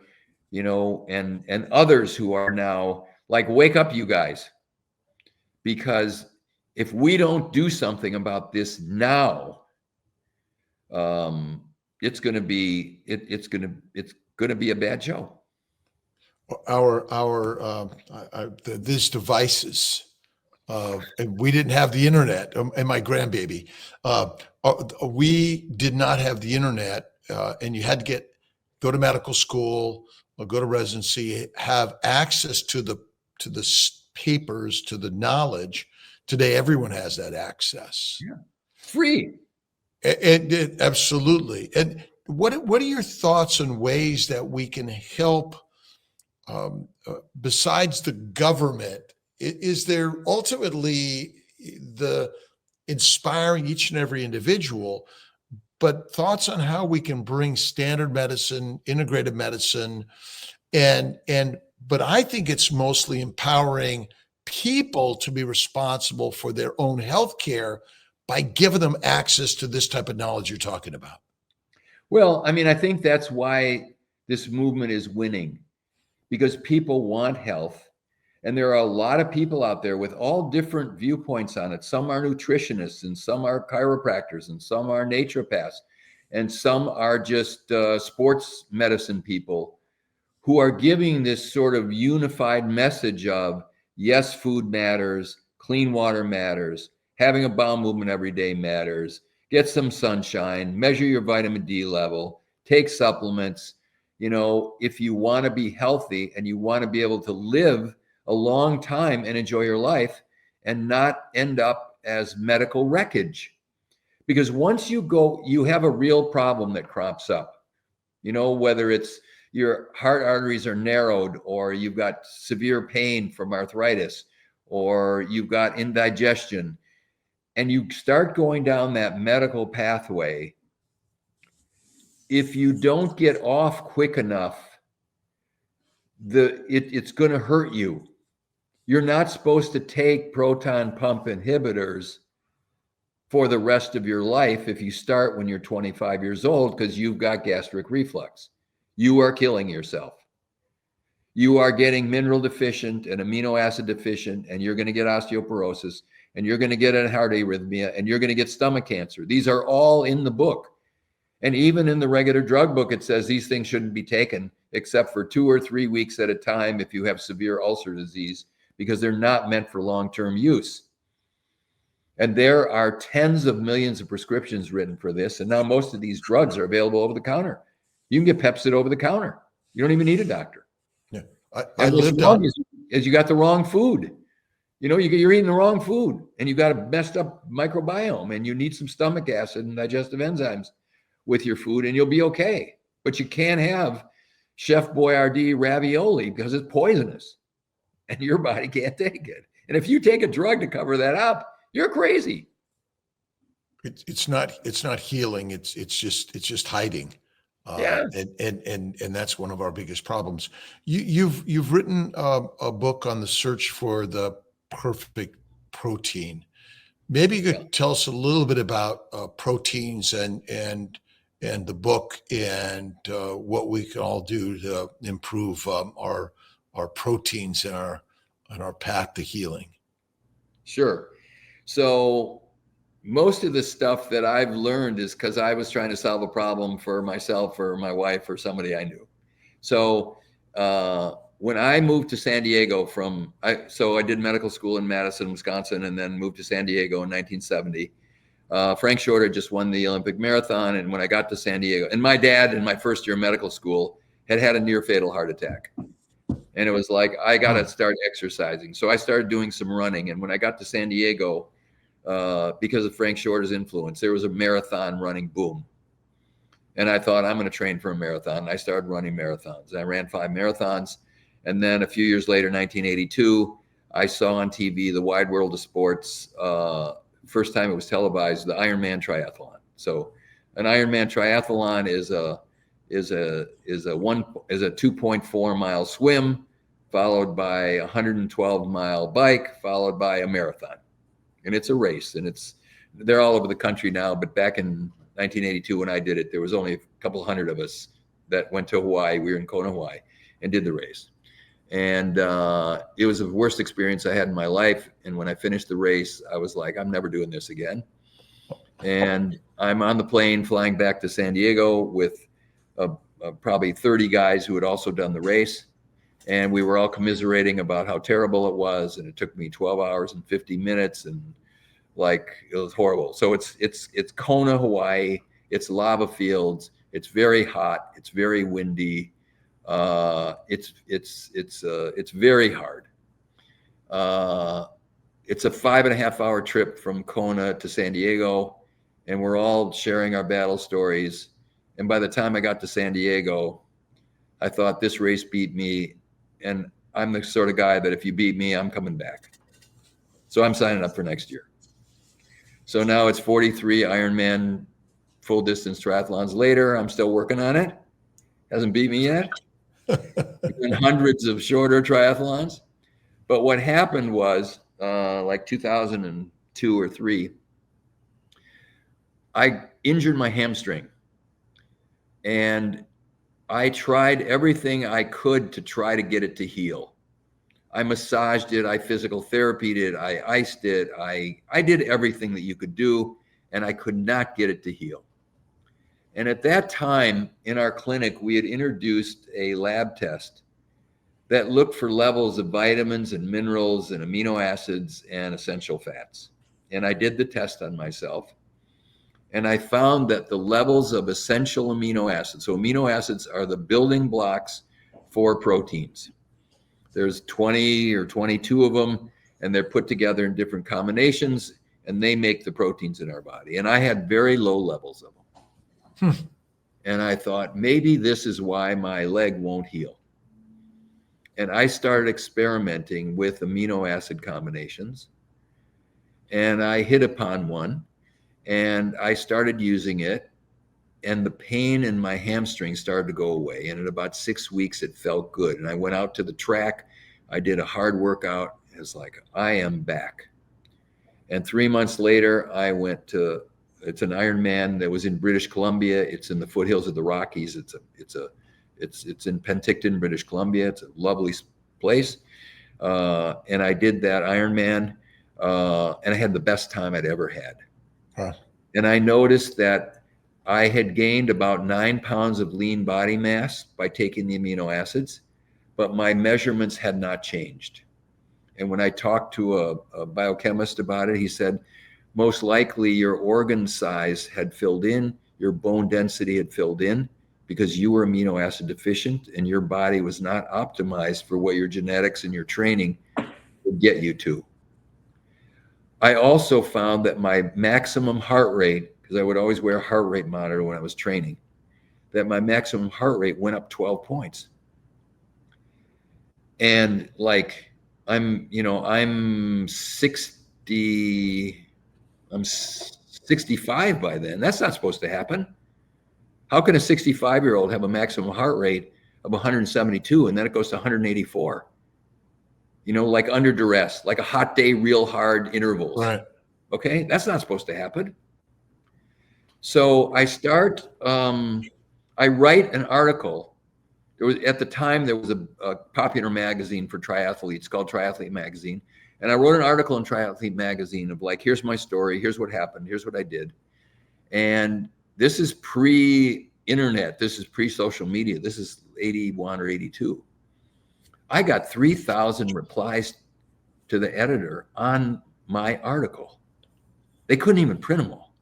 and others who are now like, wake up, you guys, because if we don't do something about this now, it's going to be a bad show. These devices, and we didn't have the internet, and my grandbaby, we did not have the internet, and you had to go to medical school or go to residency, have access to the papers, to the knowledge. Today, everyone has that access. Yeah, free. Absolutely. And what are your thoughts on ways that we can help? Besides the government, is there ultimately the inspiring each and every individual, but thoughts on how we can bring standard medicine, integrated medicine, but I think it's mostly empowering people to be responsible for their own health care by giving them access to this type of knowledge you're talking about. Well, I mean, I think that's why this movement is winning, because people want health. And there are a lot of people out there with all different viewpoints on it. Some are nutritionists, and some are chiropractors, and some are naturopaths, and some are just sports medicine people who are giving this sort of unified message of, yes, food matters, clean water matters, having a bowel movement every day matters, get some sunshine, measure your vitamin D level, take supplements. If you want to be healthy and you want to be able to live a long time and enjoy your life and not end up as medical wreckage. Because once you have a real problem that crops up, whether it's your heart arteries are narrowed, or you've got severe pain from arthritis, or you've got indigestion, and you start going down that medical pathway, if you don't get off quick enough, it's going to hurt you. You're not supposed to take proton pump inhibitors for the rest of your life if you start when you're 25 years old, because you've got gastric reflux. You are killing yourself. You are getting mineral deficient and amino acid deficient, and you're going to get osteoporosis, and you're going to get a heart arrhythmia, and you're going to get stomach cancer. These are all in the book. And even in the regular drug book, it says these things shouldn't be taken except for 2 or 3 weeks at a time if you have severe ulcer disease, because they're not meant for long-term use. And there are tens of millions of prescriptions written for this. And now most of these drugs are available over the counter. You can get Pepcid over the counter. You don't even need a doctor. Yeah. And what's wrong is you got the wrong food. You're eating the wrong food, and you've got a messed up microbiome, and you need some stomach acid and digestive enzymes with your food, and you'll be okay. But you can't have Chef Boyardee ravioli because it's poisonous, and your body can't take it. And if you take a drug to cover that up, you're crazy. It's not healing. It's just hiding. Yeah. And that's one of our biggest problems. You've written a book on the search for the perfect protein. Maybe you could tell us a little bit about proteins and the book and what we can all do to improve our proteins and our path to healing. Sure. So most of the stuff that I've learned is because I was trying to solve a problem for myself or my wife or somebody I knew. So when I moved to San Diego I did medical school in Madison, Wisconsin, and then moved to San Diego in 1970. Frank Shorter just won the Olympic marathon. And when I got to San Diego, and my dad in my first year of medical school had a near fatal heart attack. And it was like, I got to start exercising. So I started doing some running. And when I got to San Diego, because of Frank Shorter's influence, there was a marathon running boom. And I thought, I'm going to train for a marathon. And I started running marathons. I ran 5 marathons. And then a few years later, 1982, I saw on TV, the Wide World of Sports, first time it was televised, the Ironman triathlon. So an Ironman triathlon is a 2.4 mile swim, followed by a 112-mile bike, followed by a marathon. And it's a race, and they're all over the country now. But back in 1982, when I did it, there was only a couple hundred of us that went to Hawaii. We were in Kona, Hawaii, and did the race. And it was the worst experience I had in my life. And when I finished the race, I was like, I'm never doing this again. And I'm on the plane flying back to San Diego with probably 30 guys who had also done the race. And we were all commiserating about how terrible it was. And it took me 12 hours and 50 minutes. And it was horrible. So it's Kona, Hawaii. It's lava fields. It's very hot. It's very windy. It's very hard. It's a 5.5 hour trip from Kona to San Diego, and we're all sharing our battle stories. And by the time I got to San Diego, I thought, this race beat me. And I'm the sort of guy that if you beat me, I'm coming back. So I'm signing up for next year. So now it's 43 Ironman full distance triathlons later. I'm still working on it. Hasn't beat me yet. And hundreds of shorter triathlons. But what happened was, like 2002 or 3, I injured my hamstring. And I tried everything I could to try to get it to heal. I massaged it, I physical therapied it, I iced it, I did everything that you could do, and I could not get it to heal. And at that time in our clinic, we had introduced a lab test that looked for levels of vitamins and minerals and amino acids and essential fats. And I did the test on myself. And I found that the levels of essential amino acids, so amino acids are the building blocks for proteins. There's 20 or 22 of them, and they're put together in different combinations, and they make the proteins in our body. And I had very low levels of them. And I thought, maybe this is why my leg won't heal. And I started experimenting with amino acid combinations. And I hit upon one. And I started using it, and the pain in my hamstring started to go away. And in about 6 weeks, it felt good. And I went out to the track. I did a hard workout. It's like, I am back. And 3 months later, I went to, it's an Ironman that was in British Columbia. It's in the foothills of the Rockies. It's in Penticton, British Columbia. It's a lovely place. And I did that Ironman, and I had the best time I'd ever had. Huh. And I noticed that I had gained about 9 pounds of lean body mass by taking the amino acids, but my measurements had not changed. And when I talked to a biochemist about it, he said, most likely your organ size had filled in, your bone density had filled in, because you were amino acid deficient and your body was not optimized for what your genetics and your training would get you to. I also found that my maximum heart rate, because I would always wear a heart rate monitor when I was training, that my maximum heart rate went up 12 points. And like, I'm 65 by then. That's not supposed to happen. How can a 65-year-old have a maximum heart rate of 172 and then it goes to 184? Like under duress, like a hot day, real hard intervals. Right. Okay, that's not supposed to happen. So I write an article. At the time, there was a popular magazine for triathletes called Triathlete Magazine. And I wrote an article in Triathlete Magazine of like, here's my story, here's what happened, here's what I did. And this is pre-internet, this is pre-social media, this is 81 or 82. I got 3,000 replies to the editor on my article. They couldn't even print them all.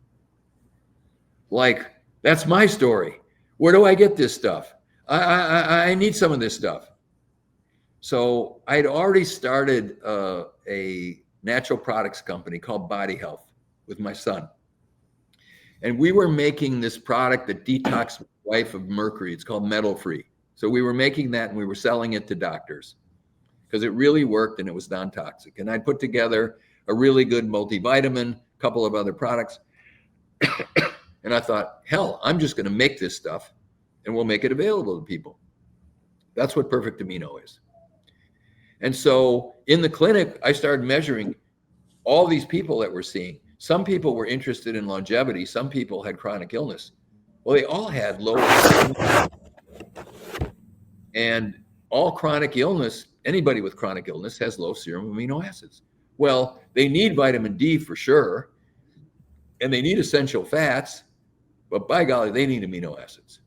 Like, that's my story. Where do I get this stuff? I need some of this stuff. So I'd already started a natural products company called Body Health with my son. And we were making this product that detoxed life of mercury. It's called Metal Free. So we were making that and we were selling it to doctors because it really worked and it was non-toxic. And I'd put together a really good multivitamin, a couple of other products. And I thought, hell, I'm just going to make this stuff and we'll make it available to people. That's what Perfect Amino is. And so in the clinic, I started measuring all these people that we're seeing. Some people were interested in longevity. Some people had chronic illness. Well, they all had low. And all chronic illness, anybody with chronic illness has low serum amino acids. Well, they need vitamin D for sure. And they need essential fats, but by golly, they need amino acids.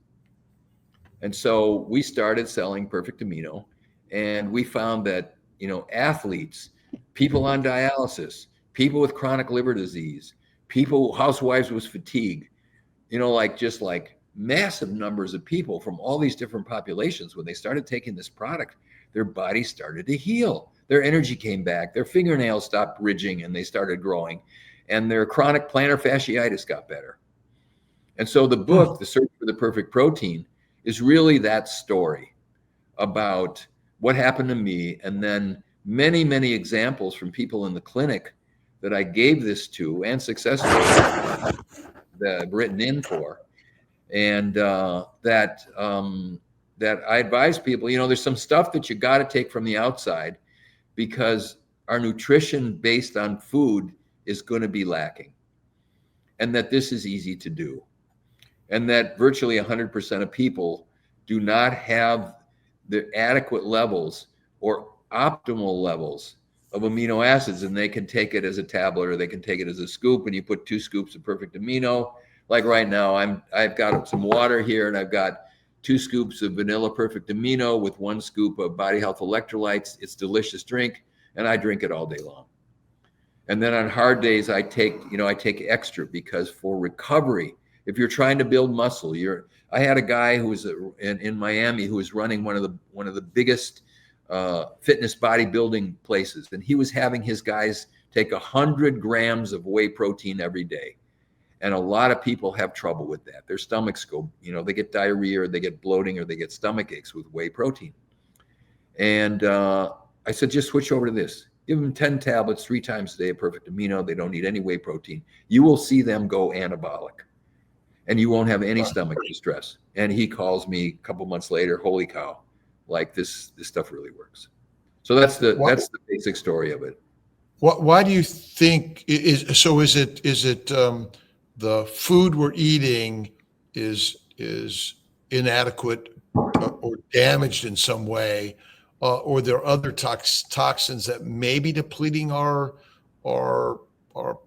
And so we started selling Perfect Amino, and we found that, athletes, people on dialysis, people with chronic liver disease, people, housewives with fatigue, just massive numbers of people from all these different populations, when they started taking this product, their bodies started to heal. Their energy came back, their fingernails stopped ridging and they started growing, and their chronic plantar fasciitis got better. And so the book, The Search for the Perfect Protein, is really that story about what happened to me, and then many, many examples from people in the clinic that I gave this to and successfully that I've written in for. And that I advise people, there's some stuff that you got to take from the outside because our nutrition based on food is going to be lacking, and that this is easy to do, and that virtually 100% of people do not have the adequate levels or optimal levels of amino acids, and they can take it as a tablet or they can take it as a scoop, and you put 2 scoops of Perfect Amino. Like right now, I've got some water here, and I've got 2 scoops of vanilla Perfect Amino with 1 scoop of Body Health electrolytes. It's a delicious drink, and I drink it all day long. And then on hard days, I take extra, because for recovery, if you're trying to build muscle, I had a guy who was in Miami who was running one of the biggest fitness bodybuilding places, and he was having his guys take 100 grams of whey protein every day. And a lot of people have trouble with that. Their stomachs go, they get diarrhea, or they get bloating, or they get stomach aches with whey protein. And I said, just switch over to this. Give them 10 tablets 3 times a day of Perfect Amino. They don't need any whey protein. You will see them go anabolic, and you won't have any stomach distress. And he calls me a couple months later, holy cow, like this stuff really works. So that's the basic story of it. Why do you think is it the food we're eating is inadequate or damaged in some way, or there are other toxins that may be depleting our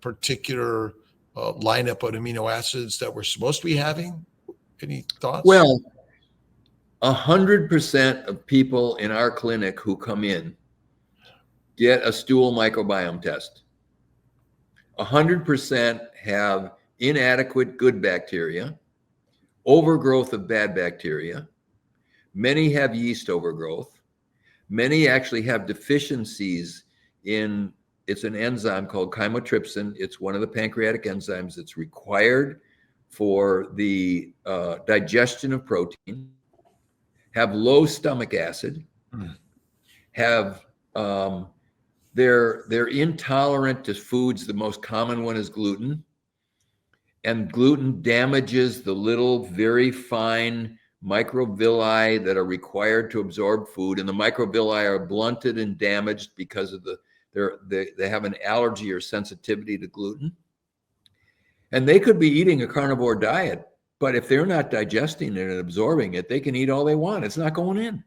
particular lineup of amino acids that we're supposed to be having? Any thoughts? Well, 100% of people in our clinic who come in get a stool microbiome test. 100% have inadequate good bacteria, overgrowth of bad bacteria. Many have yeast overgrowth. Many actually have deficiencies in, it's an enzyme called chymotrypsin. It's one of the pancreatic enzymes that's required for the digestion of protein, have low stomach acid, have they're intolerant to foods. The most common one is gluten, and gluten damages the little very fine microvilli that are required to absorb food, and the microvilli are blunted and damaged because of they have an allergy or sensitivity to gluten. And they could be eating a carnivore diet, but if they're not digesting it and absorbing it, they can eat all they want. It's not going in.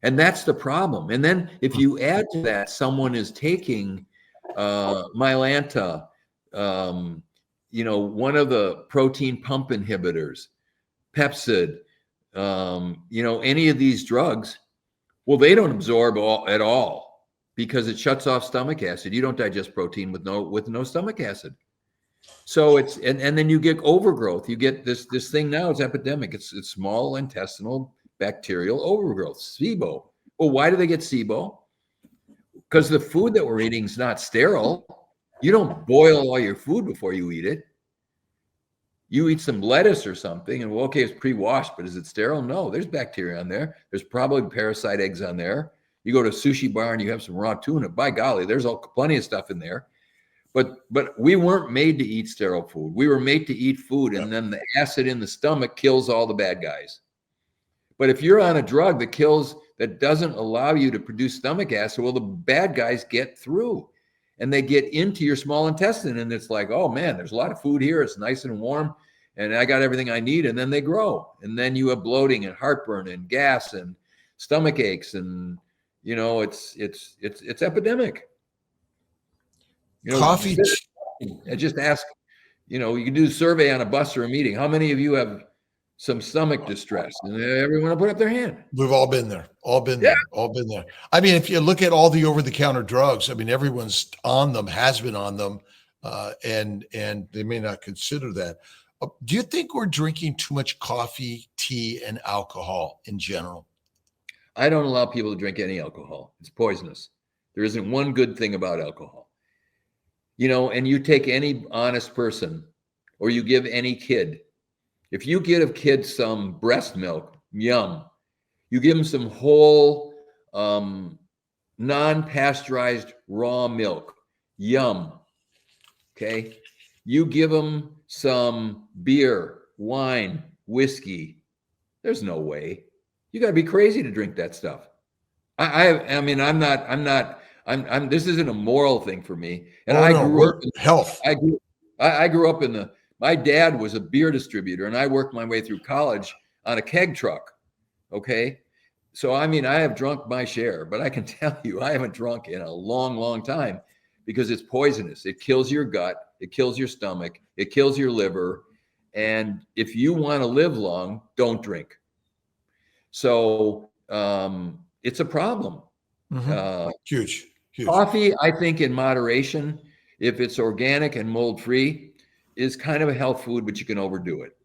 And that's the problem. And then if you add to that, someone is taking Mylanta, one of the protein pump inhibitors, Pepsid, any of these drugs, well, they don't absorb at all because it shuts off stomach acid. You don't digest protein with no stomach acid. So it's and then you get overgrowth. You get this thing now. It's epidemic. It's small intestinal bacterial overgrowth, SIBO. Well, why do they get SIBO? Because the food that we're eating is not sterile. You don't boil all your food before you eat it. You eat some lettuce or something, and well, okay, it's pre-washed, but is it sterile? No, there's bacteria on there. There's probably parasite eggs on there. You go to a sushi bar and you have some raw tuna. By golly, there's plenty of stuff in there. But we weren't made to eat sterile food. We were made to eat food, and then the acid in the stomach kills all the bad guys. But if you're on a drug that doesn't allow you to produce stomach acid, well, the bad guys get through and they get into your small intestine, and it's like, oh man, there's a lot of food here. It's nice and warm, and I got everything I need. And then they grow, and then you have bloating and heartburn and gas and stomach aches, and it's epidemic. Coffee. I just ask, you can do a survey on a bus or a meeting. How many of you have some stomach distress? And everyone will put up their hand. We've all been there. All been there. I mean, if you look at all the over-the-counter drugs, I mean, everyone's on them, has been on them, and they may not consider that. Do you think we're drinking too much coffee, tea, and alcohol in general? I don't allow people to drink any alcohol. It's poisonous. There isn't one good thing about alcohol. And you take any honest person, or you give any kid, if you give a kid some breast milk, yum. You give them some whole, non-pasteurized raw milk, yum. Okay. You give them some beer, wine, whiskey. There's no way. You got to be crazy to drink that stuff. I mean, this isn't a moral thing for me. And I grew up in health. I grew up my dad was a beer distributor, and I worked my way through college on a keg truck. Okay. So, I mean, I have drunk my share, but I can tell you, I haven't drunk in a long, long time because it's poisonous. It kills your gut. It kills your stomach. It kills your liver. And if you want to live long, don't drink. So, it's a problem. Mm-hmm. Huge. Coffee, I think in moderation, if it's organic and mold-free, is kind of a health food, but you can overdo it.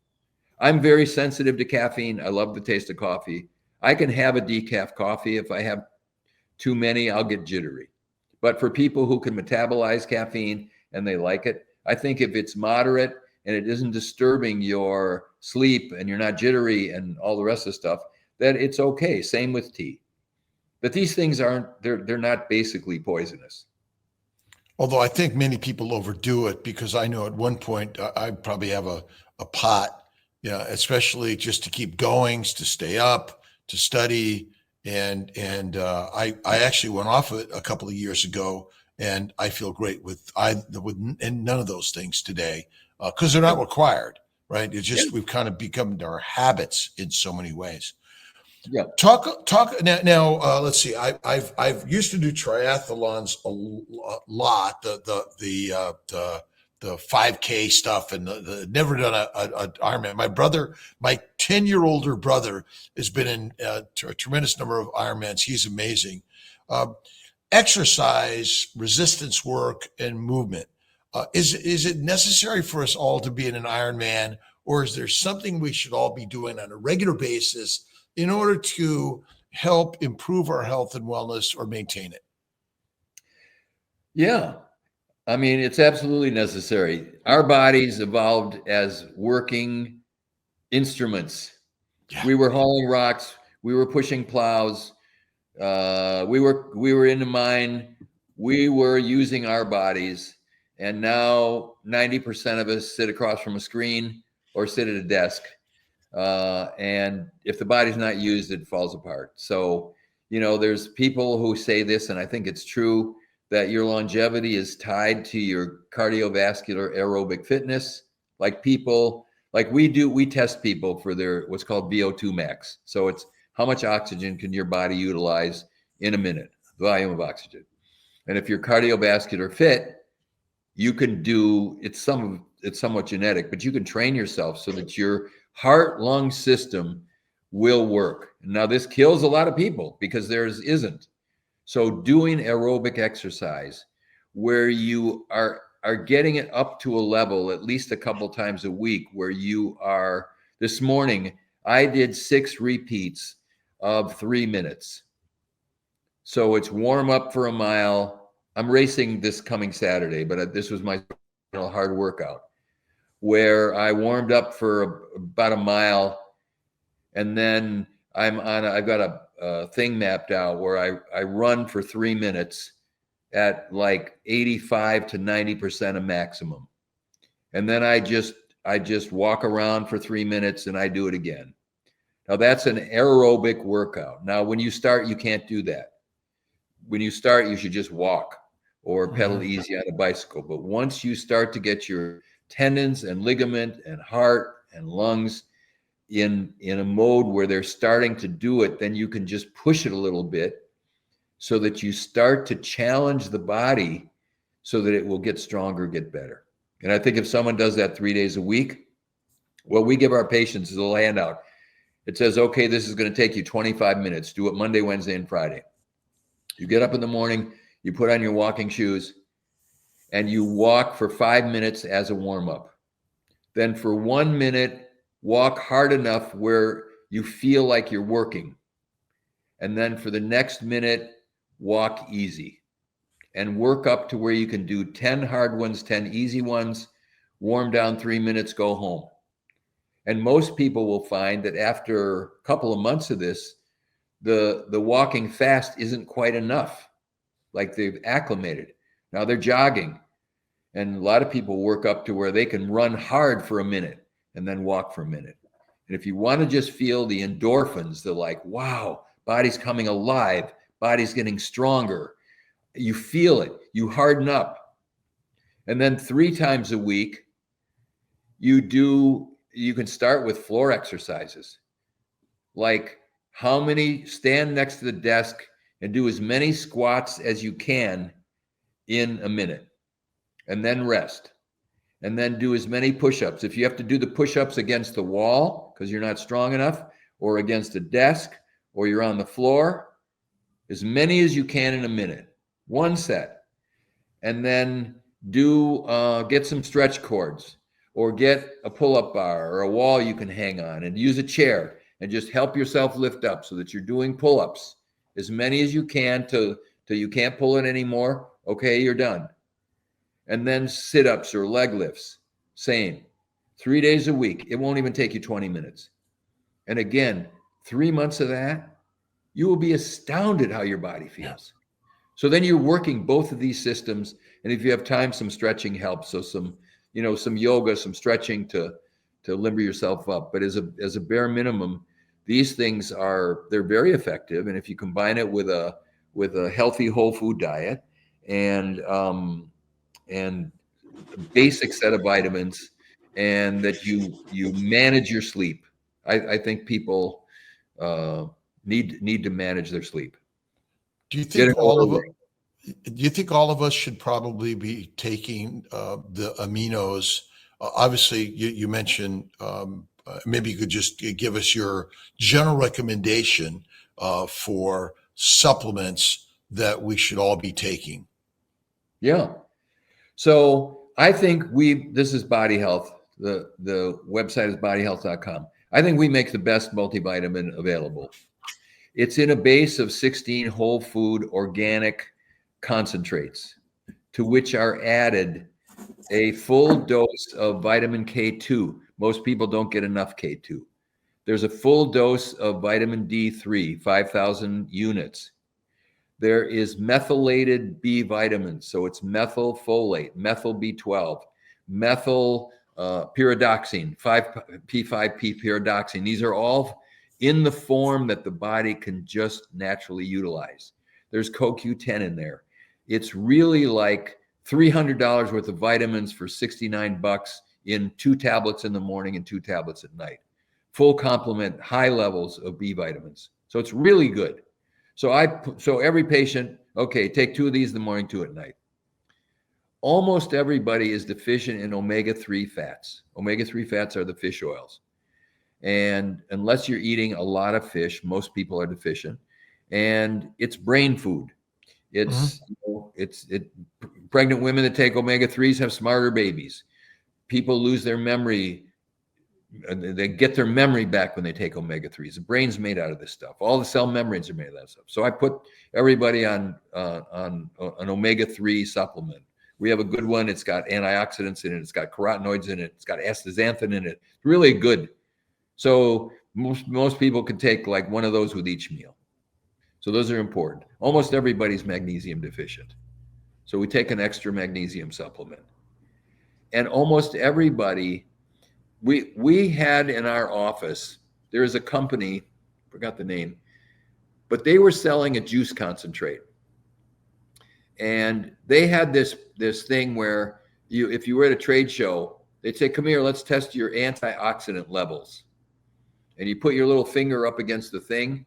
I'm very sensitive to caffeine. I love the taste of coffee. I can have a decaf coffee. If I have too many, I'll get jittery. But for people who can metabolize caffeine and they like it, I think if it's moderate and it isn't disturbing your sleep and you're not jittery and all the rest of the stuff, then it's okay. Same with tea. But these things they're not basically poisonous. Although I think many people overdo it, because I know at one point I probably have a pot, especially just to keep going, to stay up, to study. And I actually went off of it a couple of years ago, and I feel great with none of those things today because they're not required, right? It's just we've kind of become our habits in so many ways. Yeah. Talk now. Let's see. I've used to do triathlons a lot. The 5K stuff, and never done a Ironman. My 10-year older brother has been in a tremendous number of Ironmans. He's amazing. Exercise, resistance work, and movement. Is it necessary for us all to be in an Ironman, or is there something we should all be doing on a regular basis in order to help improve our health and wellness or maintain it? Yeah. I mean, it's absolutely necessary. Our bodies evolved as working instruments. Yeah. We were hauling rocks. We were pushing plows. We were in the mine. We were using our bodies. And now 90% of us sit across from a screen or sit at a desk. And if the body's not used, it falls apart. So, there's people who say this, and I think it's true, that your longevity is tied to your cardiovascular aerobic fitness. Like we test people for their what's called VO2 max. So it's how much oxygen can your body utilize in a minute, volume of oxygen. And if you're cardiovascular fit, you can do it's somewhat genetic, but you can train yourself so that your heart-lung system will work. Now, this kills a lot of people because theirs isn't. So doing aerobic exercise where you are getting it up to a level at least a couple times a week where you are, this morning, I did 6 repeats of 3 minutes. So it's warm up for a mile. I'm racing this coming Saturday, but this was my hard workout where I warmed up for about a mile, and then I've got a thing mapped out where I run for 3 minutes at like 85 to 90% of maximum. And then I just walk around for 3 minutes and I do it again. Now that's an aerobic workout. Now, when you start, you can't do that. When you start, you should just walk or pedal easy on a bicycle. But once you start to get your tendons and ligament and heart and lungs in a mode where they're starting to do it, then you can just push it a little bit so that you start to challenge the body so that it will get stronger, get better. And I think if someone does that 3 days a week, what we give our patients is a little handout. It says, okay, this is going to take you 25 minutes. Do it Monday, Wednesday, and Friday. You get up in the morning, you put on your walking shoes, and you walk for 5 minutes as a warm-up. Then for 1 minute, walk hard enough where you feel like you're working. And then for the next minute, walk easy. And work up to where you can do 10 hard ones, 10 easy ones, warm down 3 minutes, go home. And most people will find that after a couple of months of this, the walking fast isn't quite enough. Like they've acclimated. Now they're jogging. And a lot of people work up to where they can run hard for a minute and then walk for a minute. And if you want to just feel the endorphins, they're like, wow, body's coming alive, body's getting stronger. You feel it, you harden up. And then 3 times a week, you can start with floor exercises. Like stand next to the desk and do as many squats as you can in a minute, and then rest. And then do as many push-ups. If you have to do the push-ups against the wall because you're not strong enough, or against a desk, or you're on the floor, as many as you can in a minute, 1 set. And then get some stretch cords, or get a pull-up bar or a wall you can hang on, and use a chair and just help yourself lift up so that you're doing pull-ups, as many as you can till you can't pull it anymore. Okay, you're done. And then sit-ups or leg lifts, same. 3 days a week. It won't even take you 20 minutes. And again, 3 months of that, you will be astounded how your body feels. So then you're working both of these systems. And if you have time, some stretching helps. So some yoga, some stretching to limber yourself up. But as a bare minimum, these things they're very effective. And if you combine it with a healthy whole food diet and basic set of vitamins, and that you manage your sleep, I think people need to manage their sleep. Do you think all of us should probably be taking the aminos? Obviously, you mentioned, maybe you could just give us your general recommendation for supplements that we should all be taking. Yeah. So I think this is Body Health. The website is bodyhealth.com. I think we make the best multivitamin available. It's in a base of 16 whole food organic concentrates, to which are added a full dose of vitamin K2. Most people don't get enough K2. There's a full dose of vitamin D3, 5,000 units. There is methylated B vitamins, so it's methylfolate, methyl B12, methyl pyridoxine, P5P pyridoxine. These are all in the form that the body can just naturally utilize. There's CoQ10 in there. It's really like $300 worth of vitamins for $69 in 2 tablets in the morning and 2 tablets at night. Full complement, high levels of B vitamins. So it's really good. So every patient, okay, take 2 of these in the morning, 2 at night. Almost everybody is deficient in omega-3 fats. Omega-3 fats are the fish oils. And unless you're eating a lot of fish, most people are deficient. And it's brain food. It's, pregnant women that take omega-3s have smarter babies. People lose their memory. They get their memory back when they take omega-3s. The brain's made out of this stuff. All the cell membranes are made of that stuff. So I put everybody on an omega-3 supplement. We have a good one. It's got antioxidants in it. It's got carotenoids in it. It's got astaxanthin in it. It's really good. So most people can take like one of those with each meal. So those are important. Almost everybody's magnesium deficient. So we take an extra magnesium supplement. And almost everybody, we had in our office, there is a company, forgot the name, but they were selling a juice concentrate. And they had this thing where if you were at a trade show, they'd say, come here, let's test your antioxidant levels. And you put your little finger up against the thing,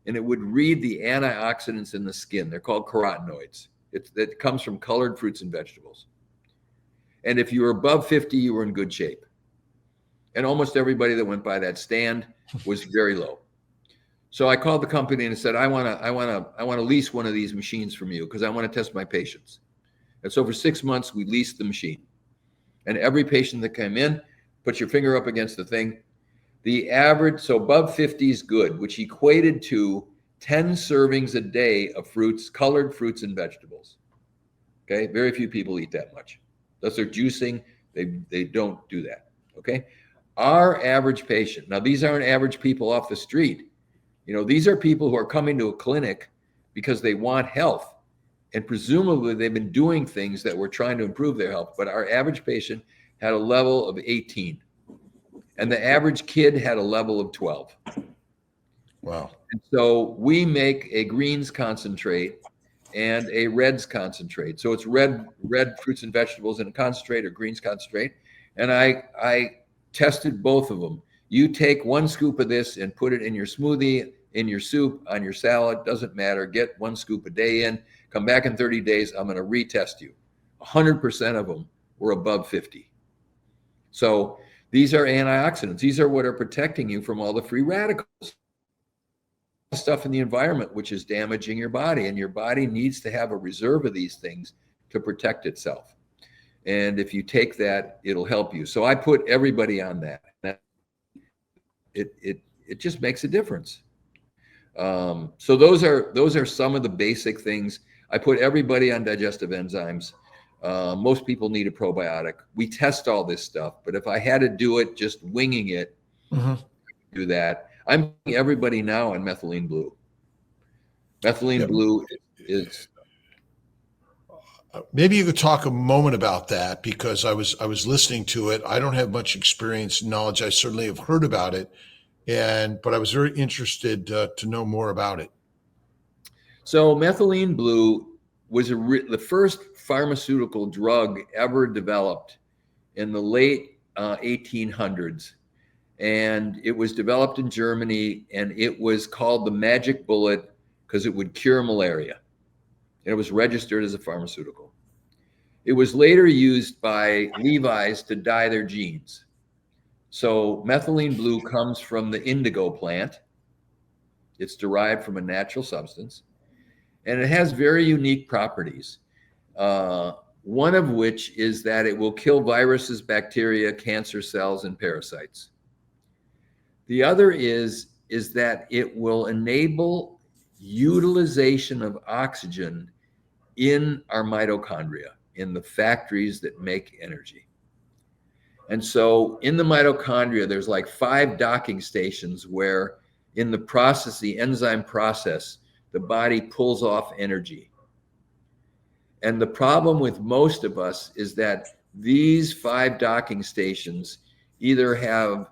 and it would read the antioxidants in the skin. They're called carotenoids. It comes from colored fruits and vegetables. And if you were above 50, you were in good shape. And almost everybody that went by that stand was very low. So I called the company and said, I want to lease one of these machines from you because I want to test my patients. And so for 6 months, we leased the machine. And every patient that came in, put your finger up against the thing. The average, so above 50 is good, which equated to 10 servings a day of fruits, colored fruits and vegetables. Okay, very few people eat that much. Unless they're juicing, they don't do that. Okay. Our average patient, now these aren't average people off the street. These are people who are coming to a clinic because they want health. And presumably they've been doing things that were trying to improve their health. But our average patient had a level of 18. And the average kid had a level of 12. Wow. And so we make a greens concentrate and a reds concentrate. So it's red fruits and vegetables in a concentrate or greens concentrate. And I tested both of them. You take 1 scoop of this and put it in your smoothie, in your soup, on your salad, doesn't matter. Get 1 scoop a day in, come back in 30 days. I'm going to retest you. 100% of them were above 50. So these are antioxidants. These are what are protecting you from all the free radicals. Stuff in the environment, which is damaging your body. And your body needs to have a reserve of these things to protect itself. And if you take that, it'll help you. So I put everybody on that. It just makes a difference. So those are some of the basic things. I put everybody on digestive enzymes. Most people need a probiotic. We test all this stuff, but if I had to do it just winging it, do that. I'm putting everybody now on methylene blue. Methylene blue is. Maybe you could talk a moment about that, because I was listening to it. I don't have much experience, knowledge. I certainly have heard about it, but I was very interested to know more about it. So methylene blue was the first pharmaceutical drug ever developed in the late 1800s. And it was developed in Germany, and it was called the magic bullet because it would cure malaria. And it was registered as a pharmaceutical. It was later used by Levi's to dye their jeans. So methylene blue comes from the indigo plant. It's derived from a natural substance, and it has very unique properties. one of which is that it will kill viruses, bacteria, cancer cells, and parasites. The other is that it will enable utilization of oxygen in our mitochondria, in the factories that make energy. And so in the mitochondria, there's like 5 docking stations where in the process, the enzyme process, the body pulls off energy. And the problem with most of us is that these 5 docking stations either have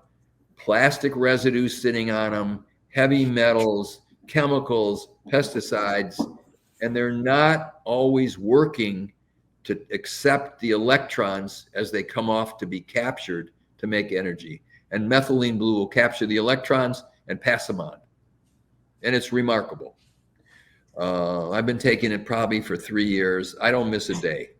plastic residues sitting on them, heavy metals, chemicals, pesticides, and they're not always working to accept the electrons as they come off to be captured to make energy. And methylene blue will capture the electrons and pass them on. And it's remarkable. I've been taking it probably for 3 years. I don't miss a day.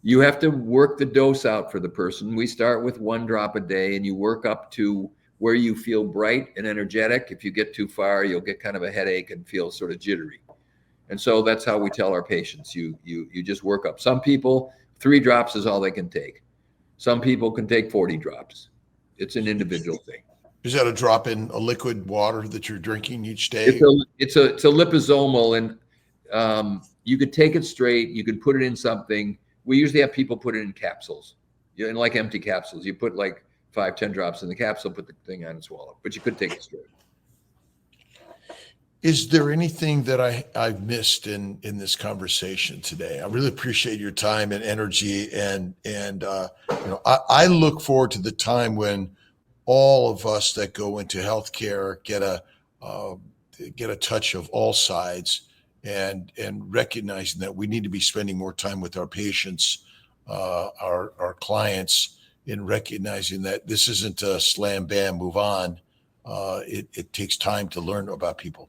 You have to work the dose out for the person. We start with 1 drop a day, and you work up to where you feel bright and energetic. If you get too far, you'll get kind of a headache and feel sort of jittery. And so that's how we tell our patients, you just work up. Some people, 3 drops is all they can take. Some people can take 40 drops. It's an individual thing. Is that a drop in a liquid water that you're drinking each day? It's a liposomal, and you could take it straight. You could put it in something. We usually have people put it in capsules, in like empty capsules. You put like 5-10 drops in the capsule, put the thing on and swallow. But you could take it straight. Is there anything that I've missed in this conversation today? I really appreciate your time and energy, and I look forward to the time when all of us that go into healthcare get a touch of all sides, and recognizing that we need to be spending more time with our patients, our clients, in recognizing that this isn't a slam bam move on. It takes time to learn about people.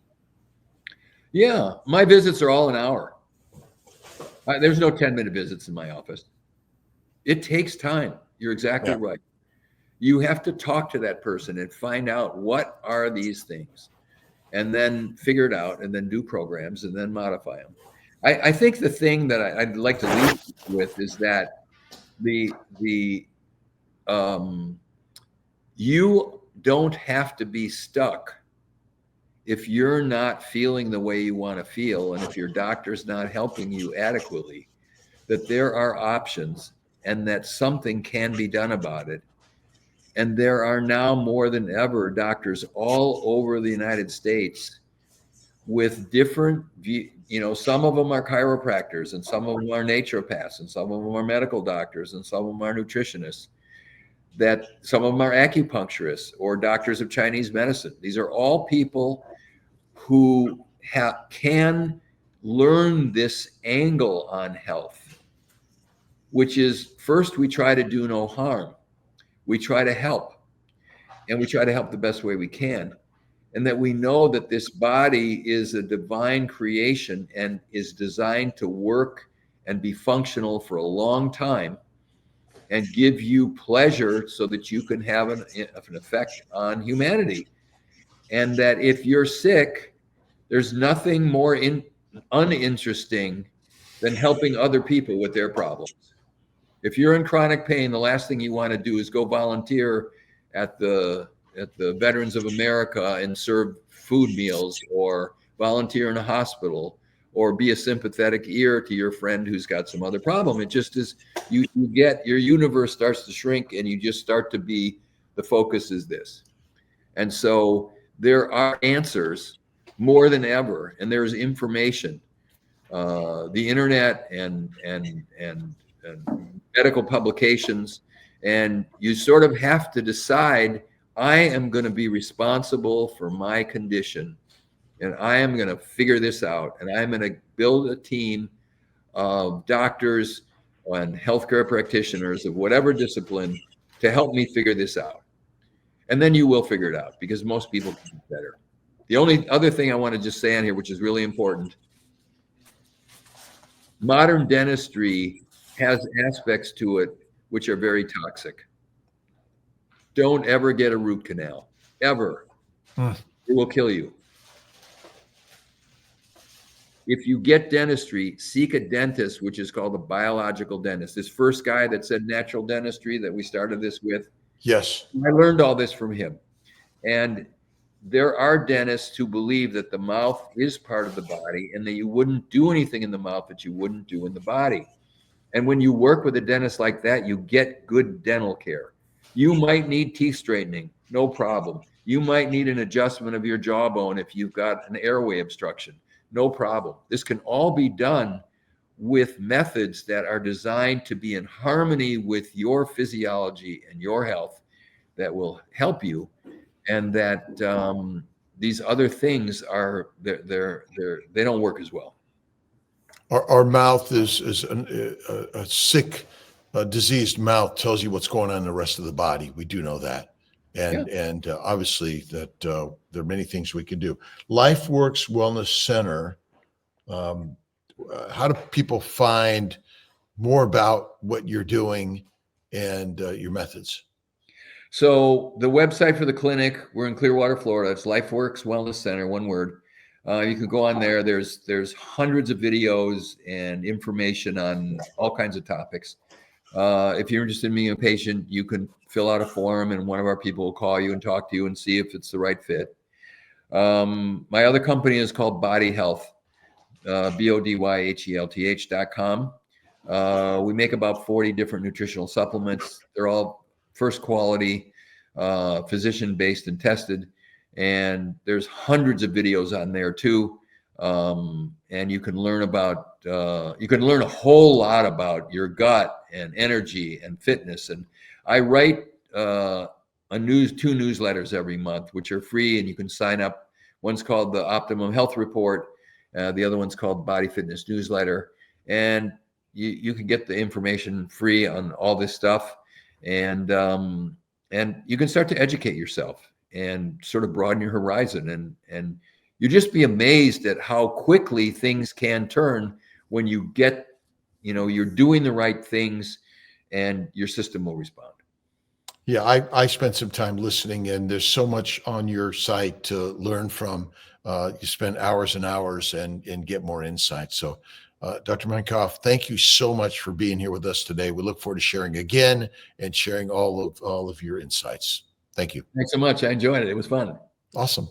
Yeah, my visits are all an hour. There's no 10-minute visits in my office. It takes time. You're exactly right. You have to talk to that person and find out what are these things, and then figure it out, and then do programs, and then modify them. I think the thing that I'd like to leave with is that you don't have to be stuck if you're not feeling the way you want to feel, and if your doctor's not helping you adequately, that there are options and that something can be done about it. And there are now more than ever doctors all over the United States with different, some of them are chiropractors, and some of them are naturopaths, and some of them are medical doctors, and some of them are nutritionists, that some of them are acupuncturists or doctors of Chinese medicine. These are all people who can learn this angle on health, which is, first, we try to do no harm. We try to help, and we try to help the best way we can. And that we know that this body is a divine creation and is designed to work and be functional for a long time and give you pleasure so that you can have an effect on humanity. And that if you're sick, there's nothing more uninteresting than helping other people with their problems. If you're in chronic pain, the last thing you want to do is go volunteer at the Veterans of America and serve food meals, or volunteer in a hospital, or be a sympathetic ear to your friend who's got some other problem. It just is, you get, your universe starts to shrink, and you just start to be, the focus is this. And so there are answers more than ever, and there's information, the internet and medical publications, and you sort of have to decide, I am going to be responsible for my condition, and I am going to figure this out, and I'm going to build a team of doctors and healthcare practitioners of whatever discipline to help me figure this out. And then you will figure it out, because most people can do better. The only other thing I want to just say on here, which is really important, modern dentistry has aspects to it which are very toxic. Don't ever get a root canal, ever. It will kill you. if you get dentistry, seek a dentist, which is called a biological dentist. This first guy that said natural dentistry that we started this with, Yes. I learned all this from him. And there are dentists who believe that the mouth is part of the body and that you wouldn't do anything in the mouth that you wouldn't do in the body. And when you work with a dentist like that, you get good dental care. You might need teeth straightening, no problem. You might need an adjustment of your jawbone if you've got an airway obstruction, no problem. This can all be done with methods that are designed to be in harmony with your physiology and your health that will help you, and that these other things are they don't work as well. Our mouth is a sick, diseased mouth tells you what's going on in the rest of the body. We do know that. And obviously that there are many things we can do. LifeWorks Wellness Center. How do people find more about what you're doing and your methods? So the website for the clinic, we're in Clearwater, Florida. It's LifeWorks Wellness Center, one word. You can go on there. There's hundreds of videos and information on all kinds of topics. If you're interested in being a patient, you can fill out a form and one of our people will call you and talk to you and see if it's the right fit. My other company is called Body Health, BODYHELTH.com. We make about 40 different nutritional supplements. They're all first quality, physician-based and tested. And there's hundreds of videos on there too. And you can learn about, you can learn a whole lot about your gut and energy and fitness. And I write two newsletters every month, which are free and you can sign up. One's called the Optimum Health Report. The other one's called Body Fitness Newsletter. And you can get the information free on all this stuff. And you can start to educate yourself and sort of broaden your horizon. And you just be amazed at how quickly things can turn when you get, you're doing the right things and your system will respond. Yeah, I spent some time listening, and there's so much on your site to learn from. You spend hours and hours and get more insight. So, Dr. Minkoff, thank you so much for being here with us today. We look forward to sharing again and sharing all of your insights. Thank you. Thanks so much. I enjoyed it. It was fun. Awesome.